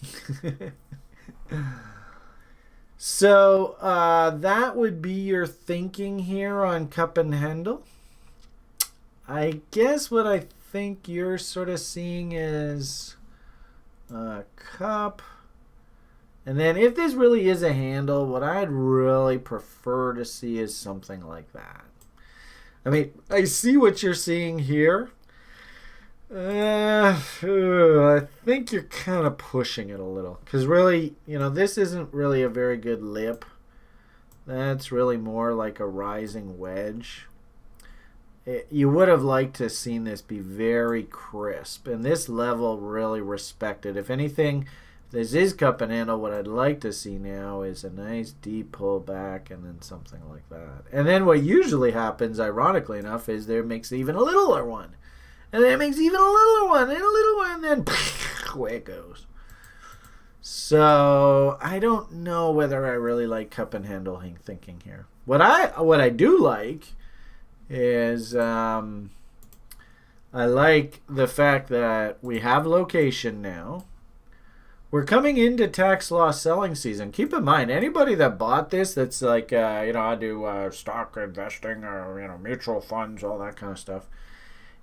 So that would be your thinking here on cup and handle. I guess what I think you're sort of seeing is a cup. And then if this really is a handle, what I'd really prefer to see is something like that. I mean, I see what you're seeing here. I think you're kind of pushing it a little. Because really, this isn't really a very good lip. That's really more like a rising wedge. You would have liked to have seen this be very crisp. And this level really respected. If anything, this is cup and handle. What I'd like to see now is a nice deep pull back and then something like that. And then what usually happens, ironically enough, is there makes even a littler one. And then it makes even a littler one and a little one, and then away it goes. So I don't know whether I really like cup and handle thinking here. What I do like is I like the fact that we have location now. We're coming into tax loss selling season. Keep in mind, anybody that bought this that's like, I do stock investing or, mutual funds, all that kind of stuff.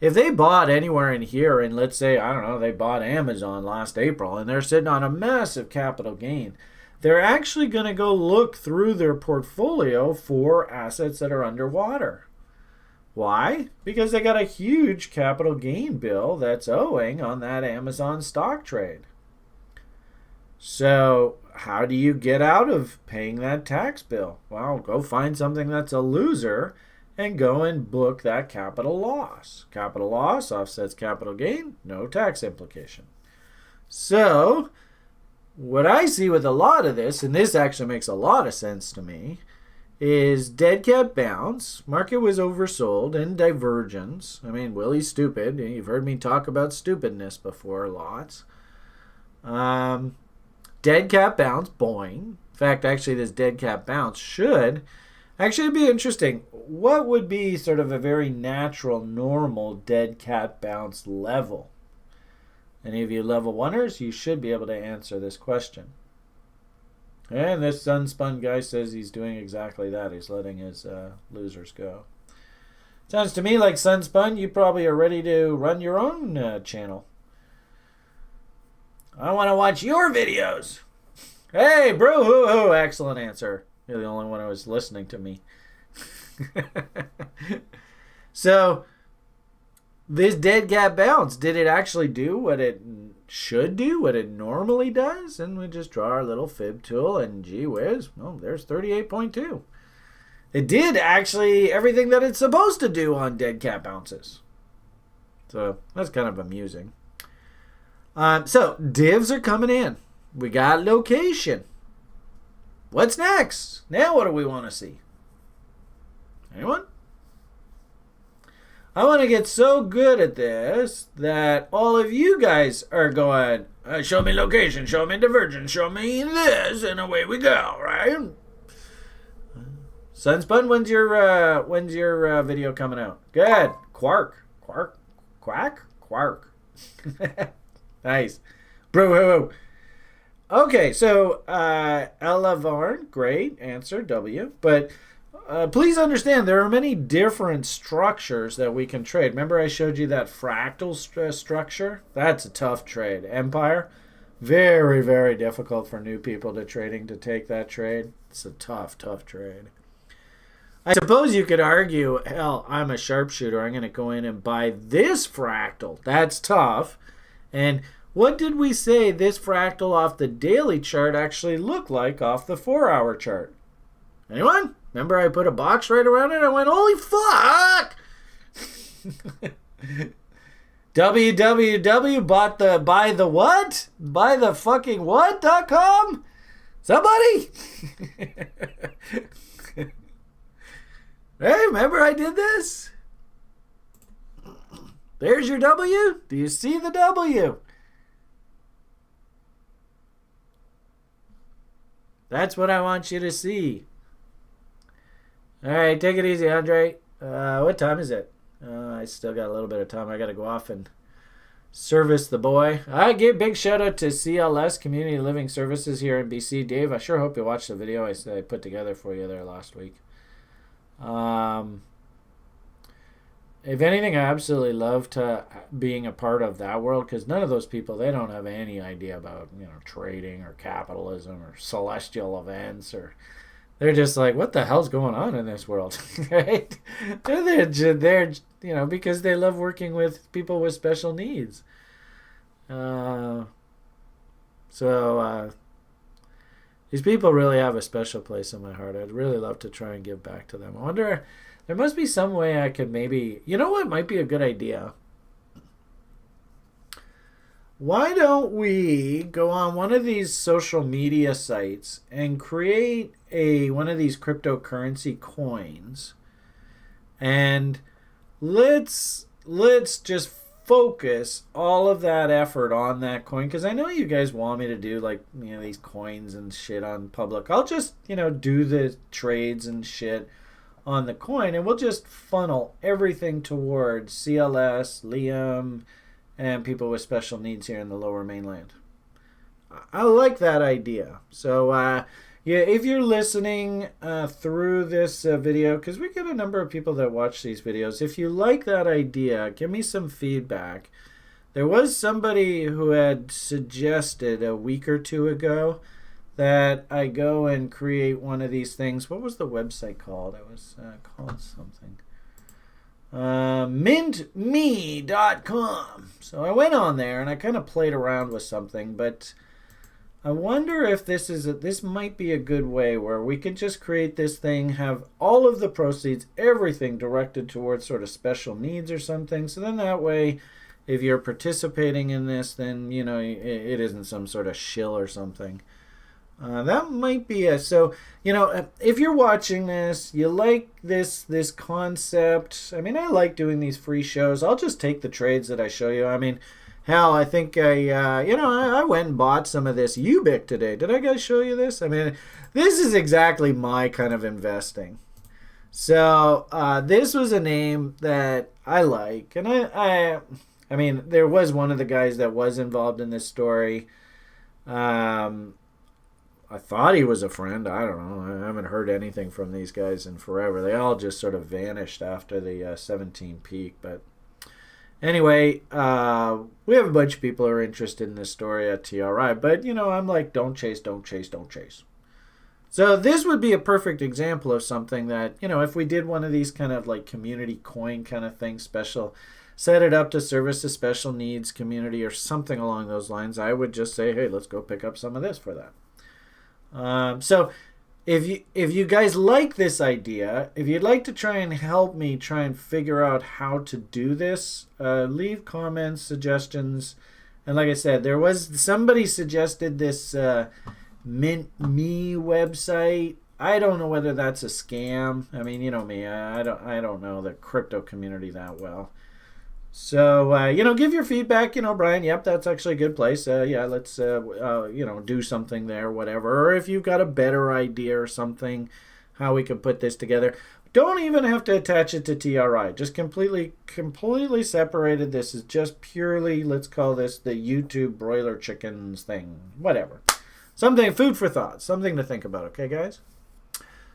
If they bought anywhere in here, and let's say, I don't know, they bought Amazon last April, and they're sitting on a massive capital gain, they're actually going to go look through their portfolio for assets that are underwater. Why? Because they got a huge capital gain bill that's owing on that Amazon stock trade. So how do you get out of paying that tax bill? Well, go find something that's a loser and go and book that capital loss. Capital loss offsets capital gain, no tax implication. So what I see with a lot of this, and this actually makes a lot of sense to me, is dead cat bounce. Market was oversold, and divergence. I mean, Willie's stupid. You've heard me talk about stupidness before lots. Dead cat bounce, boing. In fact, actually, this dead cat bounce should actually be interesting. What would be sort of a very natural, normal dead cat bounce level? Any of you level oneers, you should be able to answer this question. And this Sunspun guy says he's doing exactly that. He's letting his losers go. Sounds to me like Sunspun, you probably are ready to run your own channel. I want to watch your videos. Hey, bro, hoo-hoo. Excellent answer. You're the only one who was listening to me. So, this dead cat bounce, did it actually do what it should do, what it normally does? And we just draw our little fib tool, and gee whiz, oh, there's 38.2. It did actually everything that it's supposed to do on dead cat bounces. So, that's kind of amusing. So, divs are coming in. We got location. What's next? Now what do we want to see? Anyone? I want to get so good at this that all of you guys are going, show me location, show me divergence, show me this, and away we go, right? Sunspun, when's your video coming out? Good. Quark. Quack? Quark. Nice. Bro. Okay, so Ella Varn, great answer, W. But please understand there are many different structures that we can trade. Remember I showed you that fractal structure? That's a tough trade. Empire, very, very difficult for new people to take that trade. It's a tough trade. I suppose you could argue, hell, I'm a sharpshooter. I'm going to go in and buy this fractal. That's tough. And What did we say this fractal off the daily chart actually looked like off the 4-hour chart? Anyone? Remember I put a box right around it? I went, holy fuck! www buy the what? Buy the fucking what.com? Somebody? Hey, remember I did this? There's your W. Do you see the W? That's what I want you to see. All right, take it easy, Andre. What time is it? I still got a little bit of time. I got to go off and service the boy. I give big shout out to CLS, Community Living Services here in BC. Dave, I sure hope you watched the video I put together for you there last week. If anything, I absolutely love being a part of that world, because none of those people, they don't have any idea about, trading or capitalism or celestial events, or they're just like, what the hell's going on in this world, right? They're because they love working with people with special needs. These people really have a special place in my heart. I'd really love to try and give back to them. I wonder, there must be some way I could maybe, what might be a good idea? Why don't we go on one of these social media sites and create one of these cryptocurrency coins, and let's just focus all of that effort on that coin, because I know you guys want me to do these coins and shit on public. I'll just do the trades and shit on the coin, and we'll just funnel everything towards CLS, Liam, and people with special needs here in the Lower Mainland. I like that idea. So if you're listening through this video, because we get a number of people that watch these videos, if you like that idea, give me some feedback. There was somebody who had suggested a week or two ago that I go and create one of these things. What was the website called? It was called something. mintme.com. So I went on there and I kind of played around with something, but I wonder if this might be a good way where we could just create this thing, have all of the proceeds, everything directed towards sort of special needs or something. So then that way, if you're participating in this, then it isn't some sort of shill or something. That might be if you're watching this, you like this concept. I mean, I like doing these free shows. I'll just take the trades that I show you. I mean, hell, I think I went and bought some of this Ubic today. Did I guys show you this? I mean, this is exactly my kind of investing. So this was a name that I like, and I mean, there was one of the guys that was involved in this story. I thought he was a friend. I don't know. I haven't heard anything from these guys in forever. They all just sort of vanished after the 17 peak. But anyway, we have a bunch of people who are interested in this story at TRI. But, I'm like, don't chase, don't chase, don't chase. So this would be a perfect example of something that, if we did one of these kind of like community coin kind of thing, special, set it up to service a special needs community or something along those lines, I would just say, hey, let's go pick up some of this for that. So if you guys like this idea, if you'd like to try and help me try and figure out how to do this, leave comments, suggestions. And like I said, there was somebody suggested this Mint Me website. I don't know whether that's a scam. I mean, you know me, I don't know the crypto community that well. So, give your feedback, Brian, yep, that's actually a good place. Yeah, let's, do something there, whatever. Or if you've got a better idea or something, how we can put this together. Don't even have to attach it to TRI. Just completely separated. This is just purely, let's call this the YouTube broiler chickens thing. Whatever. Something, food for thought. Something to think about, okay, guys?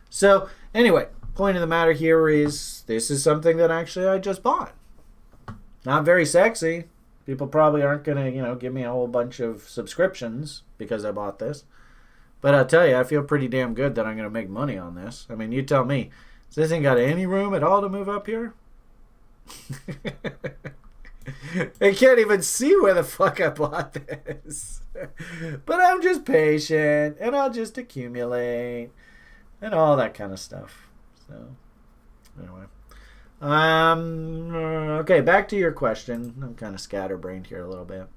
So, anyway, point of the matter here is this is something that actually I just bought. Not very sexy. People probably aren't going to, give me a whole bunch of subscriptions because I bought this. But I'll tell you, I feel pretty damn good that I'm going to make money on this. I mean, you tell me, has this thing got any room at all to move up here? I can't even see where the fuck I bought this. But I'm just patient, and I'll just accumulate, and all that kind of stuff. So, anyway. Okay, back to your question. I'm kind of scatterbrained here a little bit.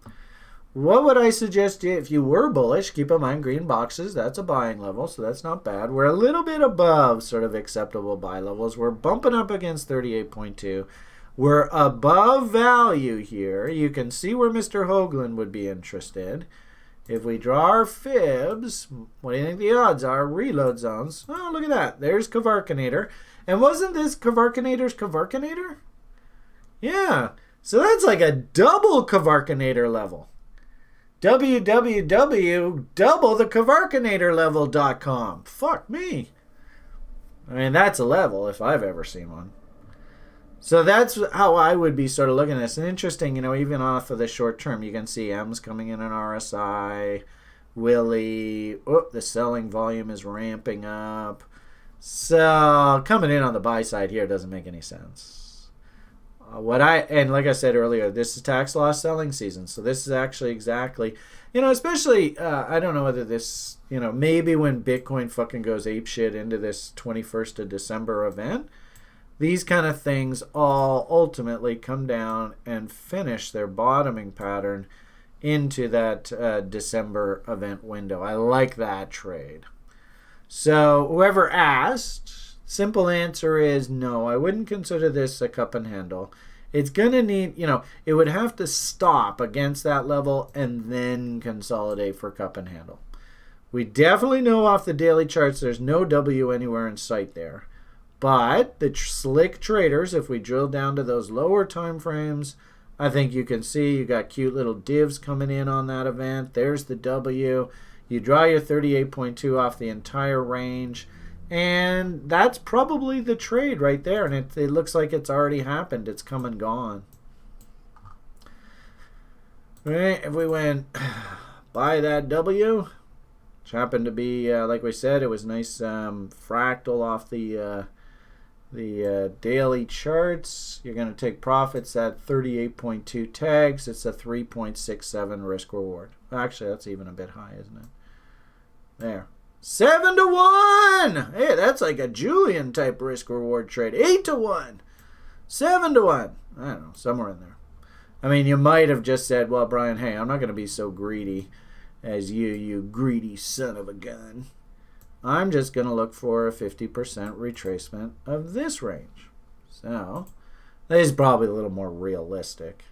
What would I suggest if you were bullish? Keep in mind, green boxes, that's a buying level, so that's not bad. We're a little bit above sort of acceptable buy levels. We're bumping up against 38.2. We're above value here. You can see where Mr. Hoagland would be interested. If we draw our fibs, what do you think the odds are? Reload zones. Oh, look at that. There's Kavarkinator. And wasn't this Kavarkinator's Kavarkinator? Yeah. So that's like a double Kavarkinator level. www.doublethekavarkinatorlevel.com. Fuck me. I mean, that's a level if I've ever seen one. So that's how I would be sort of looking at this. And interesting, even off of the short term, you can see M's coming in on RSI, Willie. Oh, the selling volume is ramping up. So coming in on the buy side here doesn't make any sense. And like I said earlier, this is tax loss selling season. So this is actually exactly, especially, I don't know whether this, maybe when Bitcoin fucking goes apeshit into this 21st of December event, these kind of things all ultimately come down and finish their bottoming pattern into that December event window. I like that trade. So whoever asked, simple answer is no. I wouldn't consider this a cup and handle. It's going to need, it would have to stop against that level and then consolidate for cup and handle. We definitely know off the daily charts there's no W anywhere in sight there. But the slick traders, if we drill down to those lower time frames, I think you can see you got cute little divs coming in on that event. There's the W. You draw your 38.2 off the entire range. And that's probably the trade right there. And it looks like it's already happened. It's come and gone. Right, if we went by that W, which happened to be, like we said, it was nice fractal off the daily charts. You're going to take profits at 38.2 tags. It's a 3.67 risk reward. Actually, that's even a bit high, isn't it? There. 7 to 1. Hey, that's like a Julian type risk reward trade. 8 to 1. 7 to 1. I don't know, somewhere in there. I mean, you might have just said, well, Brian, hey, I'm not going to be so greedy as you greedy son of a gun. I'm just going to look for a 50% retracement of this range. So, that is probably a little more realistic.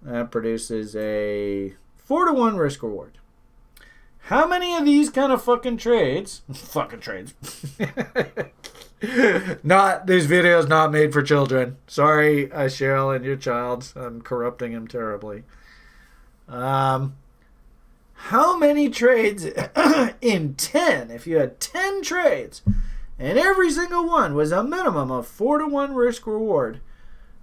That produces a 4 to 1 risk reward. How many of these kind of fucking trades, this video is not made for children. Sorry, Cheryl and your child. I'm corrupting him terribly. How many trades in 10, if you had 10 trades, and every single one was a minimum of 4 to 1 risk reward,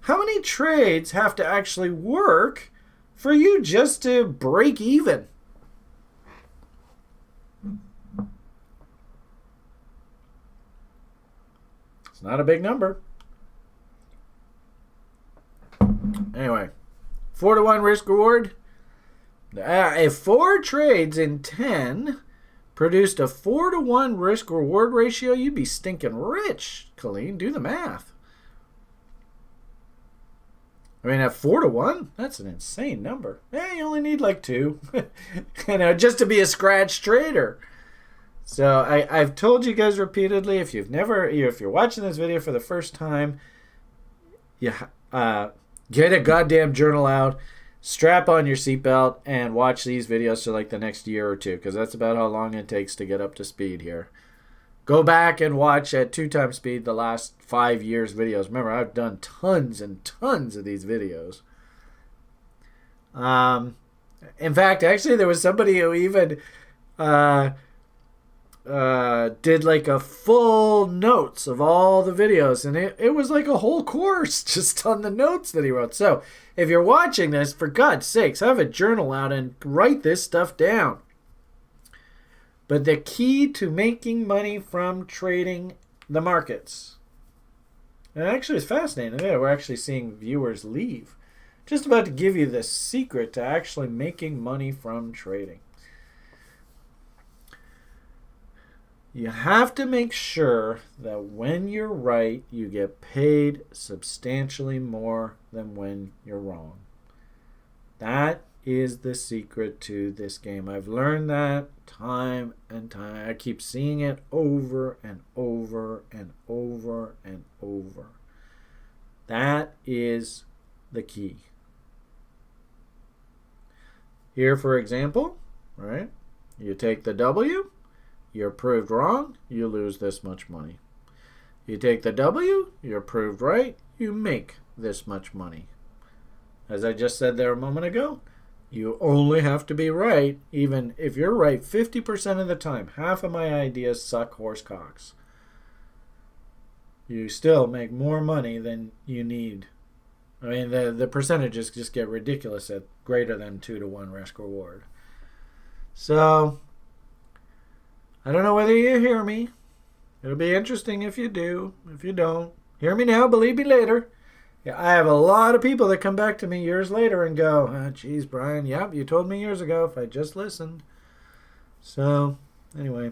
how many trades have to actually work for you just to break even? It's not a big number. Anyway, 4 to 1 risk reward. If 4 trades in 10 produced a 4 to 1 risk reward ratio, you'd be stinking rich, Colleen. Do the math. I mean, at 4 to 1, that's an insane number. You only need like 2, just to be a scratch trader. So I've told you guys repeatedly, if you're watching this video for the first time, get a goddamn journal out, strap on your seatbelt, and watch these videos for like the next year or two, because that's about how long it takes to get up to speed here. Go back and watch at 2 times speed the last 5 years videos. Remember, I've done tons and tons of these videos. In fact, actually, there was somebody who even did like a full notes of all the videos, and it was like a whole course just on the notes that he wrote. So if you're watching this, for God's sakes, have a journal out and write this stuff down. But the key to making money from trading the markets, and actually it's fascinating, we're actually seeing viewers leave Just about to give you the secret to actually making money from trading. You have to make sure that when you're right, you get paid substantially more than when you're wrong. That is the secret to this game. I've learned that time and time. I keep seeing it over and over and over and over. That is the key. Here, for example, right? You take the W. You're proved wrong, you lose this much money. You take the W, you're proved right, you make this much money. As I just said there a moment ago, you only have to be right, even if you're right 50% of the time. Half of my ideas suck horse cocks. You still make more money than you need. I mean, the percentages just get ridiculous at greater than 2-to-1 risk reward. So I don't know whether you hear me. It'll be interesting if you do. If you don't, hear me now, believe me later. Yeah, I have a lot of people that come back to me years later and go, "Oh, geez, Brian, yep, you told me years ago if I just listened." So, anyway,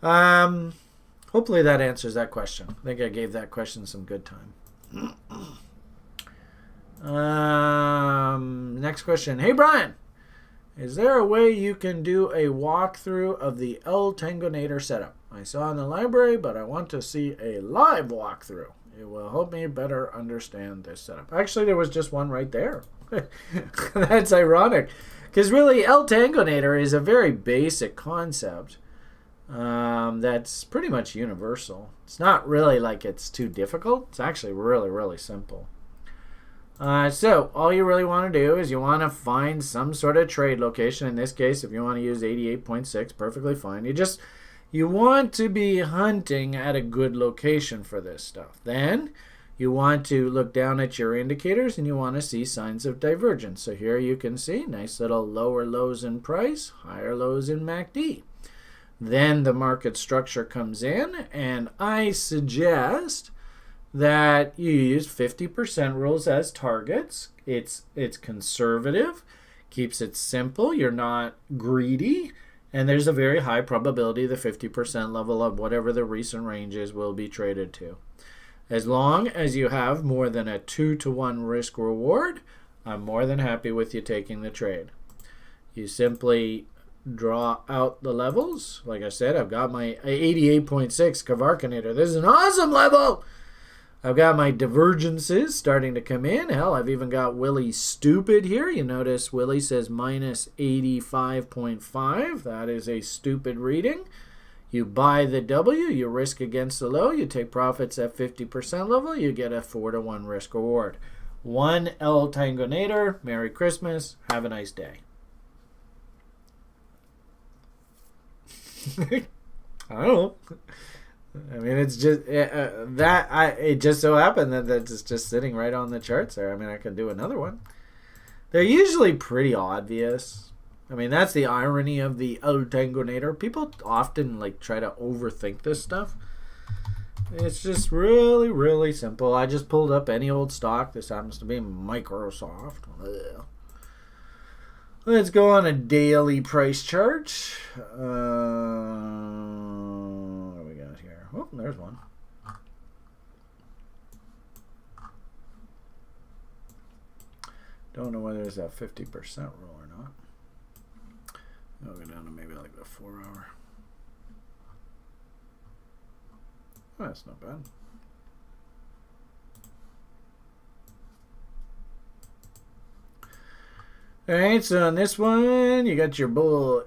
hopefully that answers that question. I think I gave that question some good time. Next question. Hey, Brian. Is there a way you can do a walkthrough of the El Tangonator setup? I saw in the library, but I want to see a live walkthrough. It will help me better understand this setup. Actually, there was just one right there. That's ironic. Because really, El Tangonator is a very basic concept that's pretty much universal. It's not really like it's too difficult. It's actually really, really simple. So all you really want to do is you want to find some sort of trade location. In this case, if you want to use 88.6, perfectly fine. You want to be hunting at a good location for this stuff. Then you want to look down at your indicators and you want to see signs of divergence. So here you can see nice little lower lows in price, higher lows in MACD. Then the market structure comes in, and I suggest that you use 50% rules as targets. It's conservative, keeps it simple, you're not greedy, and there's a very high probability the 50% level of whatever the recent range is will be traded to. As long as you have more than a 2-to-1 risk reward, I'm more than happy with you taking the trade. You simply draw out the levels. Like I said, I've got my 88.6 Kavarkanator. This is an awesome level! I've got my divergences starting to come in. Hell, I've even got Willie stupid here. You notice Willie says minus 85.5. That is a stupid reading. You buy the W, you risk against the low, you take profits at 50% level, you get a 4-to-1 risk reward. One El Tangonator. Merry Christmas. Have a nice day. I don't know. I mean, it's just it just so happened that that's just sitting right on the charts there. I mean, I could do another one. They're usually pretty obvious. I mean, that's the irony of the El Tangonator. People often like try to overthink this stuff. It's just really, really simple. I just pulled up any old stock. This happens to be Microsoft. Ugh. Let's go on a daily price chart. What do we got here? Oh, there's one. Don't know whether it's that 50% rule or not. I'll go down to maybe like the 4-hour. Oh, that's not bad. Alright, so on this one, you got your bull,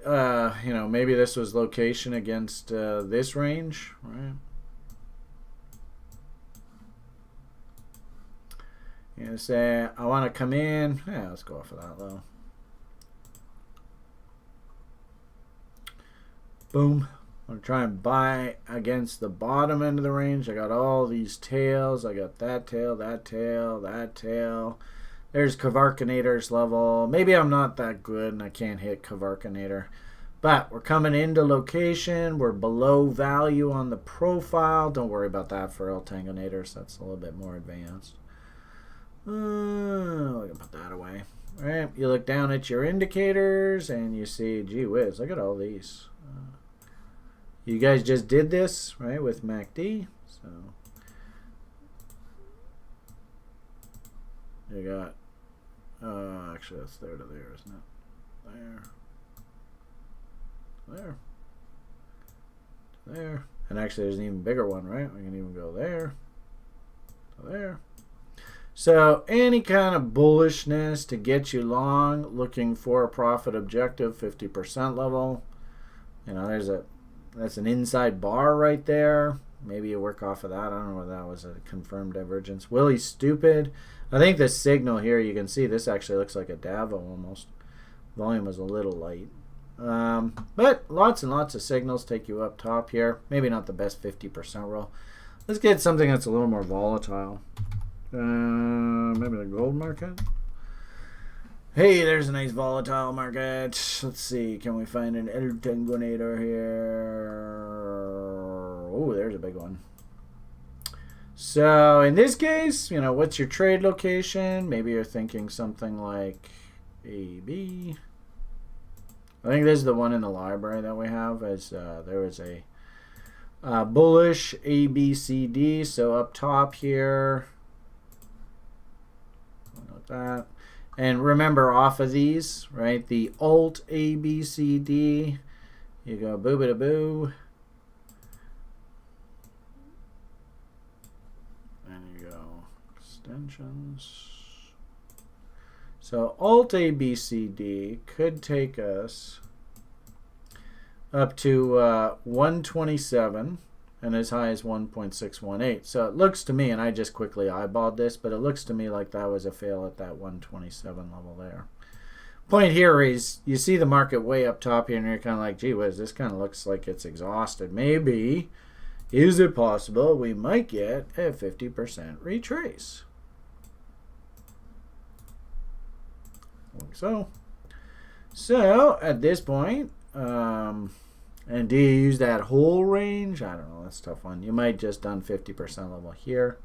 maybe this was location against this range, right? You say, I want to come in. Yeah, let's go off of that low. Boom. I'm going to try and buy against the bottom end of the range. I got all these tails. I got that tail, that tail, that tail. There's Kavarkanator's level. Maybe I'm not that good and I can't hit Kavarkanator. But we're coming into location. We're below value on the profile. Don't worry about that for El Tangonators. That's a little bit more advanced. We can put that away. All right, you look down at your indicators and you see, gee whiz, look at all these. You guys just did this, right, with MACD. So you got, actually that's there to there, isn't it? There. There. And actually there's an even bigger one, right? We can even go there. To there. So any kind of bullishness to get you long, looking for a profit objective, 50% level. You know, that's an inside bar right there. Maybe you work off of that. I don't know whether that was a confirmed divergence. Willie's stupid. I think the signal here, you can see this actually looks like a Davo almost. Volume was a little light. But lots and lots of signals take you up top here. Maybe not the best 50% roll. Let's get something that's a little more volatile. Maybe the gold market. Hey, there's a nice volatile market. Let's see. Can we find an El Tengonator here? Oh, there's a big one. So in this case, you know, what's your trade location? Maybe you're thinking something like AB. I think this is the one in the library that we have. As there was a bullish ABCD. So up top here. That. And remember, off of these, right, the alt A, B, C, D, you go boo-ba-da-boo. And you go extensions. So alt A, B, C, D could take us up to 127. And as high as 1.618. So it looks to me, and I just quickly eyeballed this, but it looks to me like that was a fail at that 127 level there. Point here is you see the market way up top here, and you're kind of like, gee whiz, this kind of looks like it's exhausted. Maybe, is it possible we might get a 50% retrace? Like so at this point, and do you use that whole range? I don't know. That's a tough one. You might just done 50% level here.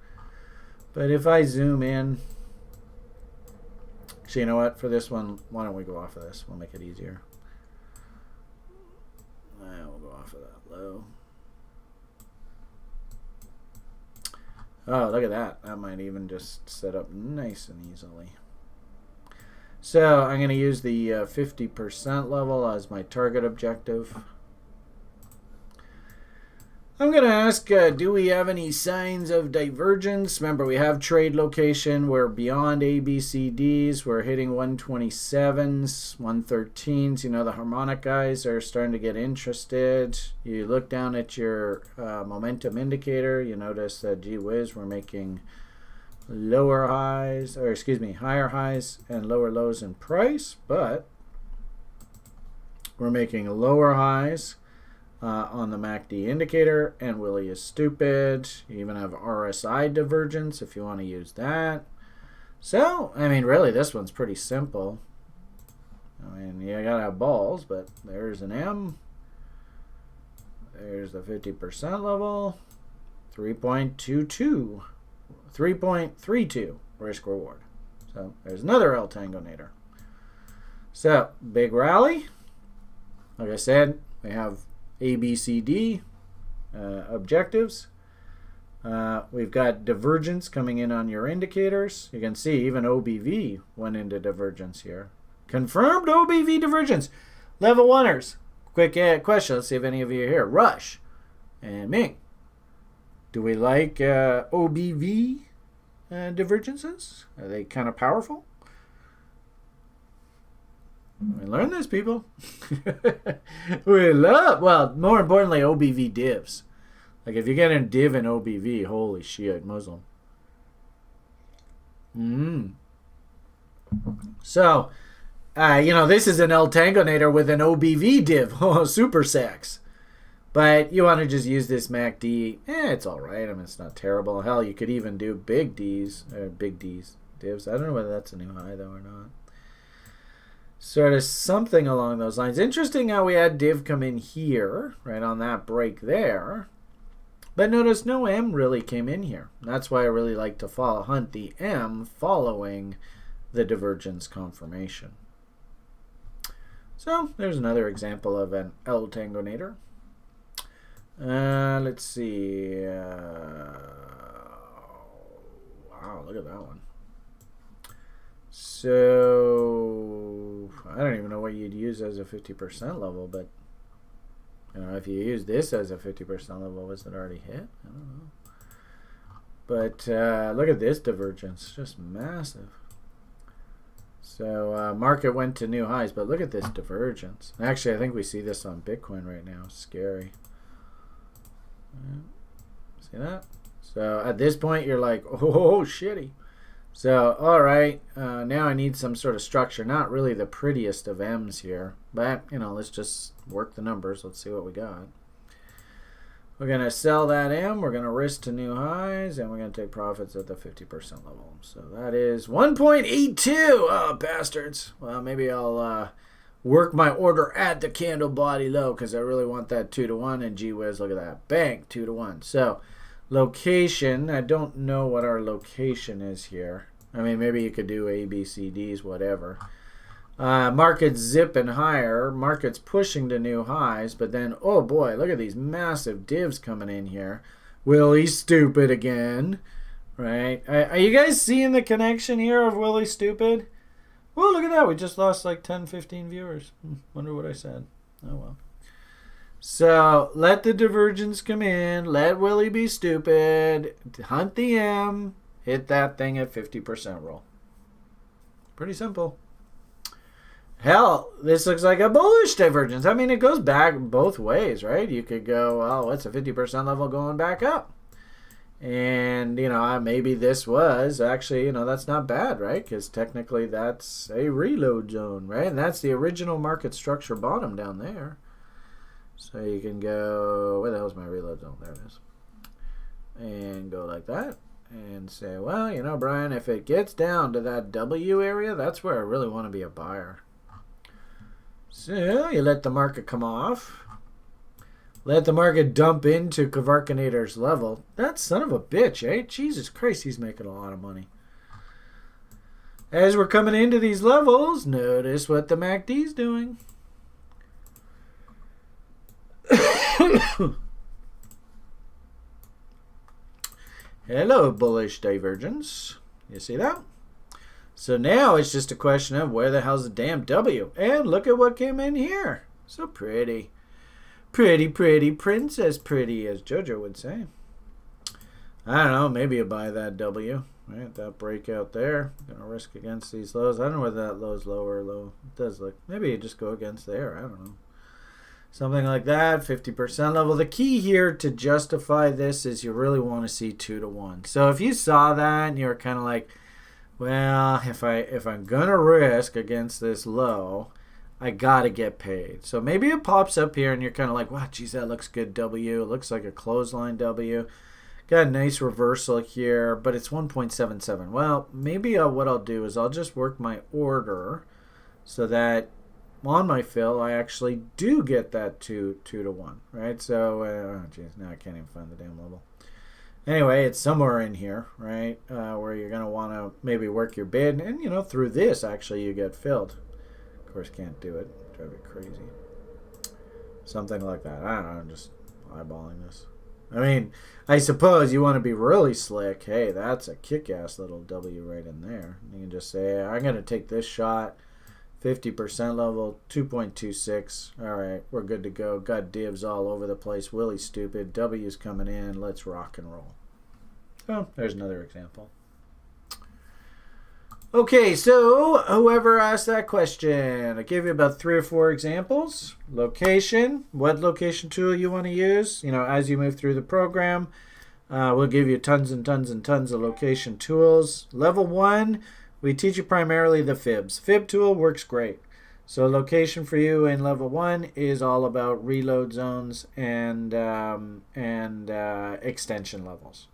But if I zoom in, so you know what? For this one, why don't we go off of this? We'll make it easier. We'll go off of that low. Oh, look at that. That might even just set up nice and easily. So I'm going to use the 50% level as my target objective. I'm going to ask, do we have any signs of divergence? Remember, we have trade location. We're beyond ABCDs. We're hitting 127s, 113s. You know, the harmonic guys are starting to get interested. You look down at your momentum indicator. You notice that, gee whiz, we're making lower highs, or excuse me, higher highs and lower lows in price. But we're making lower highs on the MACD indicator, and Willie is stupid. You even have RSI divergence if you want to use that. So, I mean, really, this one's pretty simple. I mean, you gotta have balls, but there's an M. There's the 50% level. 3.22. 3.32 risk reward. So, there's another El Tangonator. So, big rally. Like I said, we have A, B, C, D objectives. We've got divergence coming in on your indicators. You can see even OBV went into divergence here. Confirmed OBV divergence. Level 1ers. Quick question. Let's see if any of you are here. Rush and Ming. Do we like OBV divergences? Are they kind of powerful? We learn this, people. We love, well, more importantly, OBV divs. Like, if you get a div in OBV, holy shit, Muslim. So, you know, this is an El Tangonator with an OBV div. Oh, super sex. But you want to just use this MACD. It's all right. I mean, it's not terrible. Hell, you could even do big Ds, divs. I don't know whether that's a new high, though, or not. Sort of something along those lines. Interesting how we had div come in here, right on that break there. But notice no M really came in here. That's why I really like to hunt the M following the divergence confirmation. So there's another example of an L tangonator. Let's see. Wow, look at that one. So I don't even know what you'd use as a 50% level, but if you use this as a 50% level, was it already hit? I don't know. But look at this divergence, just massive. So market went to new highs, but look at this divergence. Actually, I think we see this on Bitcoin right now. Scary. See that? So at this point, you're like, oh, shitty. So, all right, now I need some sort of structure. Not really the prettiest of M's here, but, let's just work the numbers. Let's see what we got. We're going to sell that M. We're going to risk to new highs, and we're going to take profits at the 50% level. So that is 1.82. Oh, bastards. Well, maybe I'll work my order at the candle body low because I really want that 2 to 1. And gee whiz, look at that. Bang, 2 to 1. So location, I don't know what our location is here. I mean, maybe you could do A, B, C, D's, whatever. Market's zipping higher. Market's pushing to new highs. But then, oh boy, look at these massive divs coming in here. Willie Stupid again. Right? Are you guys seeing the connection here of Willie Stupid? Oh, look at that. We just lost like 10, 15 viewers. Wonder what I said. Oh, well. So, let the divergence come in. Let Willie be stupid. Hunt the M. Hit that thing at 50% roll. Pretty simple. Hell, this looks like a bullish divergence. I mean, it goes back both ways, right? You could go, oh, it's a 50% level going back up. And, maybe this was actually, that's not bad, right? Because technically that's a reload zone, right? And that's the original market structure bottom down there. So you can go, where the hell's my reload zone? There it is. And go like that. And say, well, Brian, if it gets down to that W area, that's where I really want to be a buyer. So you let the market come off. Let the market dump into Kavarkanator's level. That son of a bitch, eh? Jesus Christ, he's making a lot of money. As we're coming into these levels, notice what the MACD's doing. Hello, bullish divergence. You see that? So now it's just a question of where the hell's the damn W? And look at what came in here. So pretty. Pretty, pretty princess pretty, as JoJo would say. I don't know. Maybe you buy that W. Right, that breakout there. Gonna risk against these lows. I don't know whether that low's low or low. It does look. Maybe you just go against there. I don't know. Something like that, 50% level. The key here to justify this is you really want to see 2 to 1. So if you saw that and you're kind of like, well, if I'm gonna risk against this low, I gotta get paid. So maybe it pops up here and you're kind of like, wow, geez, that looks good W. It looks like a clothesline W. Got a nice reversal here, but it's 1.77. Well, maybe what I'll do is I'll just work my order so that on my fill, I actually do get that 2 to 1, right? So, geez, now I can't even find the damn level. Anyway, it's somewhere in here, right, where you're going to want to maybe work your bid. And, through this, actually, you get filled. Of course, can't do it. Drive me crazy. Something like that. I don't know. I'm just eyeballing this. I mean, I suppose you want to be really slick. Hey, that's a kick-ass little W right in there. You can just say, I'm going to take this shot. 50% level, 2.26. All right, we're good to go. Got divs all over the place. Willie Stupid. W's coming in. Let's rock and roll. Oh, there's another example. Okay, so whoever asked that question, I gave you about 3 or 4 examples. Location, what location tool you want to use. As you move through the program, we'll give you tons and tons and tons of location tools. Level 1, we teach you primarily the fibs. Fib tool works great. So location for you in level 1 is all about reload zones and extension levels.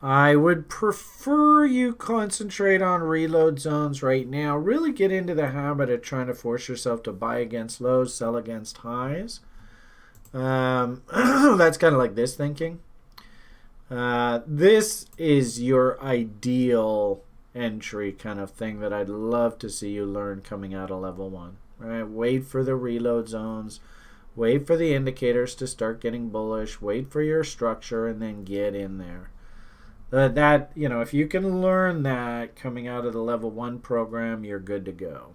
I would prefer you concentrate on reload zones right now. Really get into the habit of trying to force yourself to buy against lows, sell against highs. That's kind of like this thinking. This is your ideal entry kind of thing that I'd love to see you learn coming out of level 1. Right? Wait for the reload zones. Wait for the indicators to start getting bullish. Wait for your structure and then get in there. That, if you can learn that coming out of the level 1 program, you're good to go.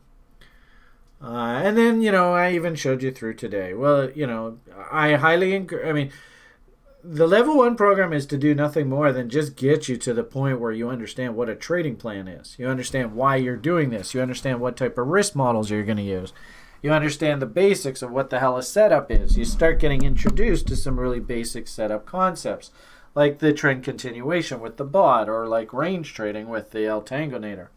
And then, I even showed you through today. Well, I highly encourage, the level 1 program is to do nothing more than just get you to the point where you understand what a trading plan is. You understand why you're doing this. You understand what type of risk models you're going to use. You understand the basics of what the hell a setup is. You start getting introduced to some really basic setup concepts, like the trend continuation with the bot, or like range trading with the El Tangonator.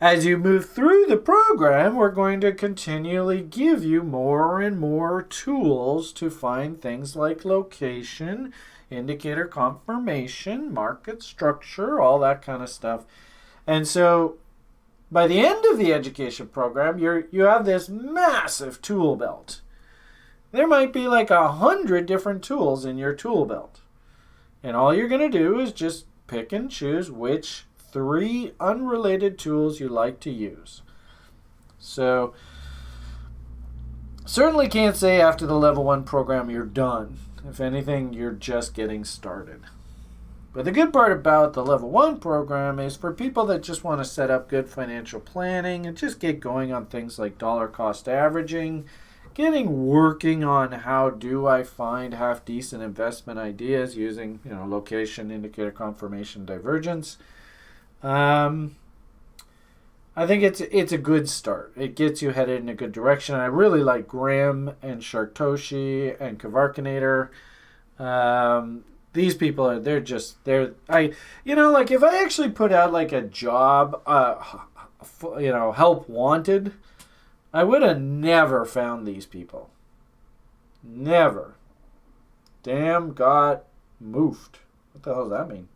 As you move through the program, we're going to continually give you more and more tools to find things like location, indicator confirmation, market structure, all that kind of stuff. And so by the end of the education program, you have this massive tool belt. There might be like 100 different tools in your tool belt. And all you're going to do is just pick and choose which 3 unrelated tools you like to use. So, certainly can't say after the level 1 program you're done. If anything, you're just getting started. But the good part about the level 1 program is for people that just want to set up good financial planning and just get going on things like dollar cost averaging, working on how do I find half decent investment ideas using, location, indicator confirmation, divergence. I think it's a good start. It gets you headed in a good direction. I really like Graham and Shartoshi and Kavarkanator. These people like if I actually put out like a job, help wanted, I would have never found these people. Never. Damn got moved. What the hell does that mean?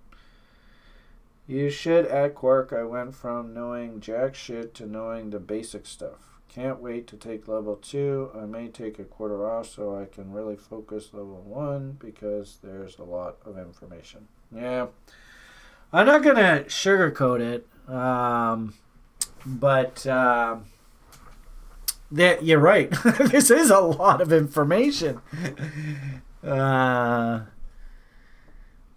You should at Quark. I went from knowing jack shit to knowing the basic stuff. Can't wait to take level 2. I may take a quarter off so I can really focus level 1 because there's a lot of information. Yeah. I'm not going to sugarcoat it. But you're right. This is a lot of information.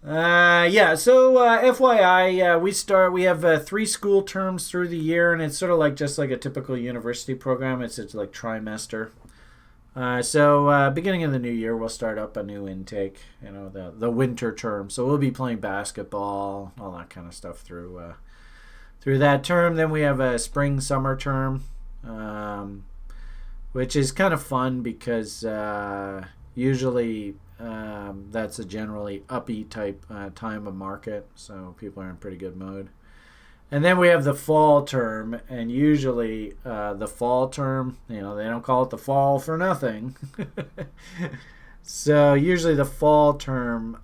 So FYI, we have 3 school terms through the year, and it's sort of like just like a typical university program. It's like trimester. Beginning of the new year, we'll start up a new intake, the winter term. So we'll be playing basketball, all that kind of stuff through that term. Then we have a spring-summer term, which is kind of fun because usually that's a generally uppy type time of market, so people are in pretty good mood. And then we have the fall term, and usually the fall term, they don't call it the fall for nothing. So usually the fall term,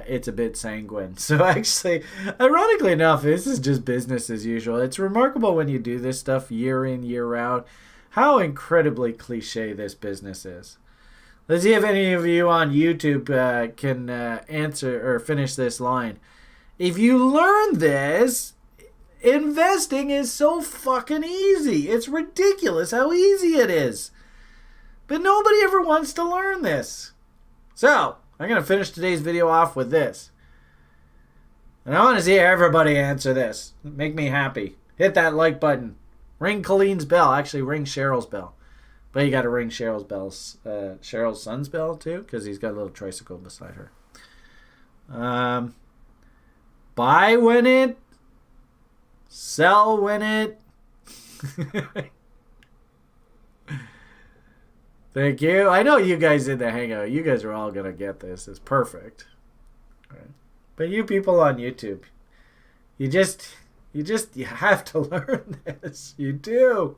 it's a bit sanguine. So actually, ironically enough, this is just business as usual. It's remarkable when you do this stuff year in, year out, how incredibly cliche this business is. Let's see if any of you on YouTube can answer or finish this line. If you learn this, investing is so fucking easy. It's ridiculous how easy it is. But nobody ever wants to learn this. So, I'm going to finish today's video off with this. And I want to see everybody answer this. Make me happy. Hit that like button. Ring Colleen's bell. Actually, ring Cheryl's bell. But you got to ring Cheryl's son's bell too, because he's got a little tricycle beside her. Buy when it, sell when it. Thank you. I know you guys in the hangout. You guys are all gonna get this. It's perfect. Right. But you people on YouTube, you have to learn this. You do.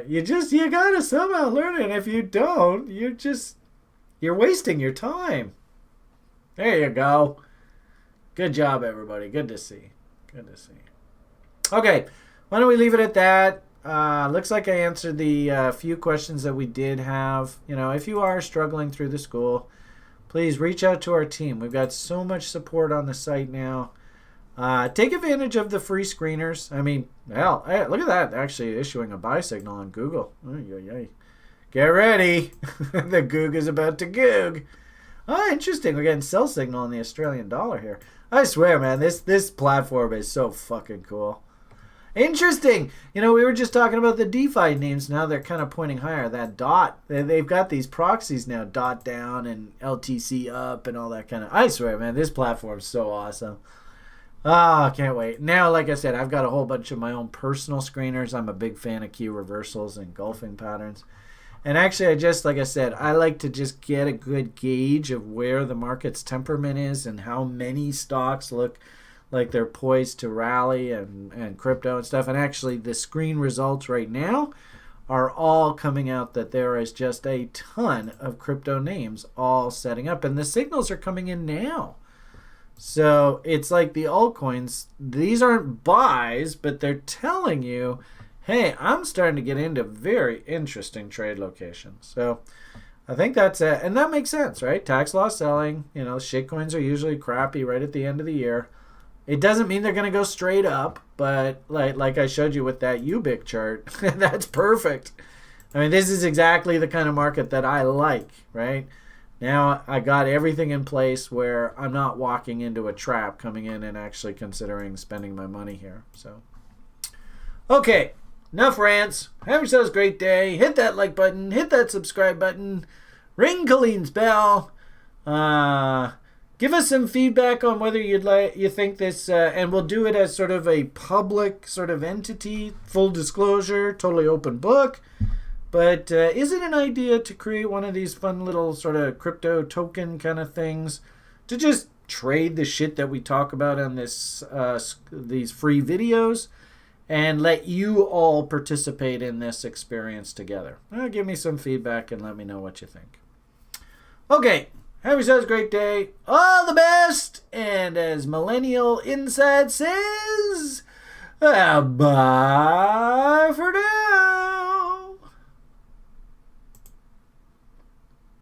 You gotta somehow learn it. And if you don't, you're wasting your time. There you go. Good job, everybody. Good to see. Okay, why don't we leave it at that? Looks like I answered the few questions that we did have. You know, if you are struggling through the school, please reach out to our team. We've got so much support on the site now. Take advantage of the free screeners. I mean, hell, hey, look at that. Actually issuing a buy signal on Google. Get ready. The Goog is about to goog. Oh, interesting. We're getting sell signal on the Australian dollar here. I swear, man, this platform is so fucking cool. Interesting. You know, we were just talking about the DeFi names. Now they're kind of pointing higher. That dot, they've got these proxies now, dot down and LTC up and all that kind of. I swear, man, this platform's so awesome. Ah, can't wait. Now, like I said, I've got a whole bunch of my own personal screeners. I'm a big fan of key reversals and engulfing patterns. And actually, like I said, I like to just get a good gauge of where the market's temperament is and how many stocks look like they're poised to rally and crypto and stuff. And actually, the screen results right now are all coming out that there is just a ton of crypto names all setting up. And the signals are coming in now. So it's like the altcoins, these aren't buys, but they're telling you, hey, I'm starting to get into very interesting trade locations. So I think that's it. And that makes sense, right? Tax loss selling, you know, shitcoins are usually crappy right at the end of the year. It doesn't mean they're going to go straight up, but like I showed you with that UBIC chart, that's perfect. I mean, this is exactly the kind of market that I like, right? Now I got everything in place where I'm not walking into a trap coming in and actually considering spending my money here. So, okay, enough rants. Have yourselves a great day. Hit that like button. Hit that subscribe button. Ring Colleen's bell. Give us some feedback on whether you think this, and we'll do it as sort of a public sort of entity, full disclosure, totally open book. But is it an idea to create one of these fun little sort of crypto token kind of things to just trade the shit that we talk about on this these free videos and let you all participate in this experience together? Give me some feedback and let me know what you think. Okay, have yourselves a great day. All the best. And as Millennial Inside says, bye for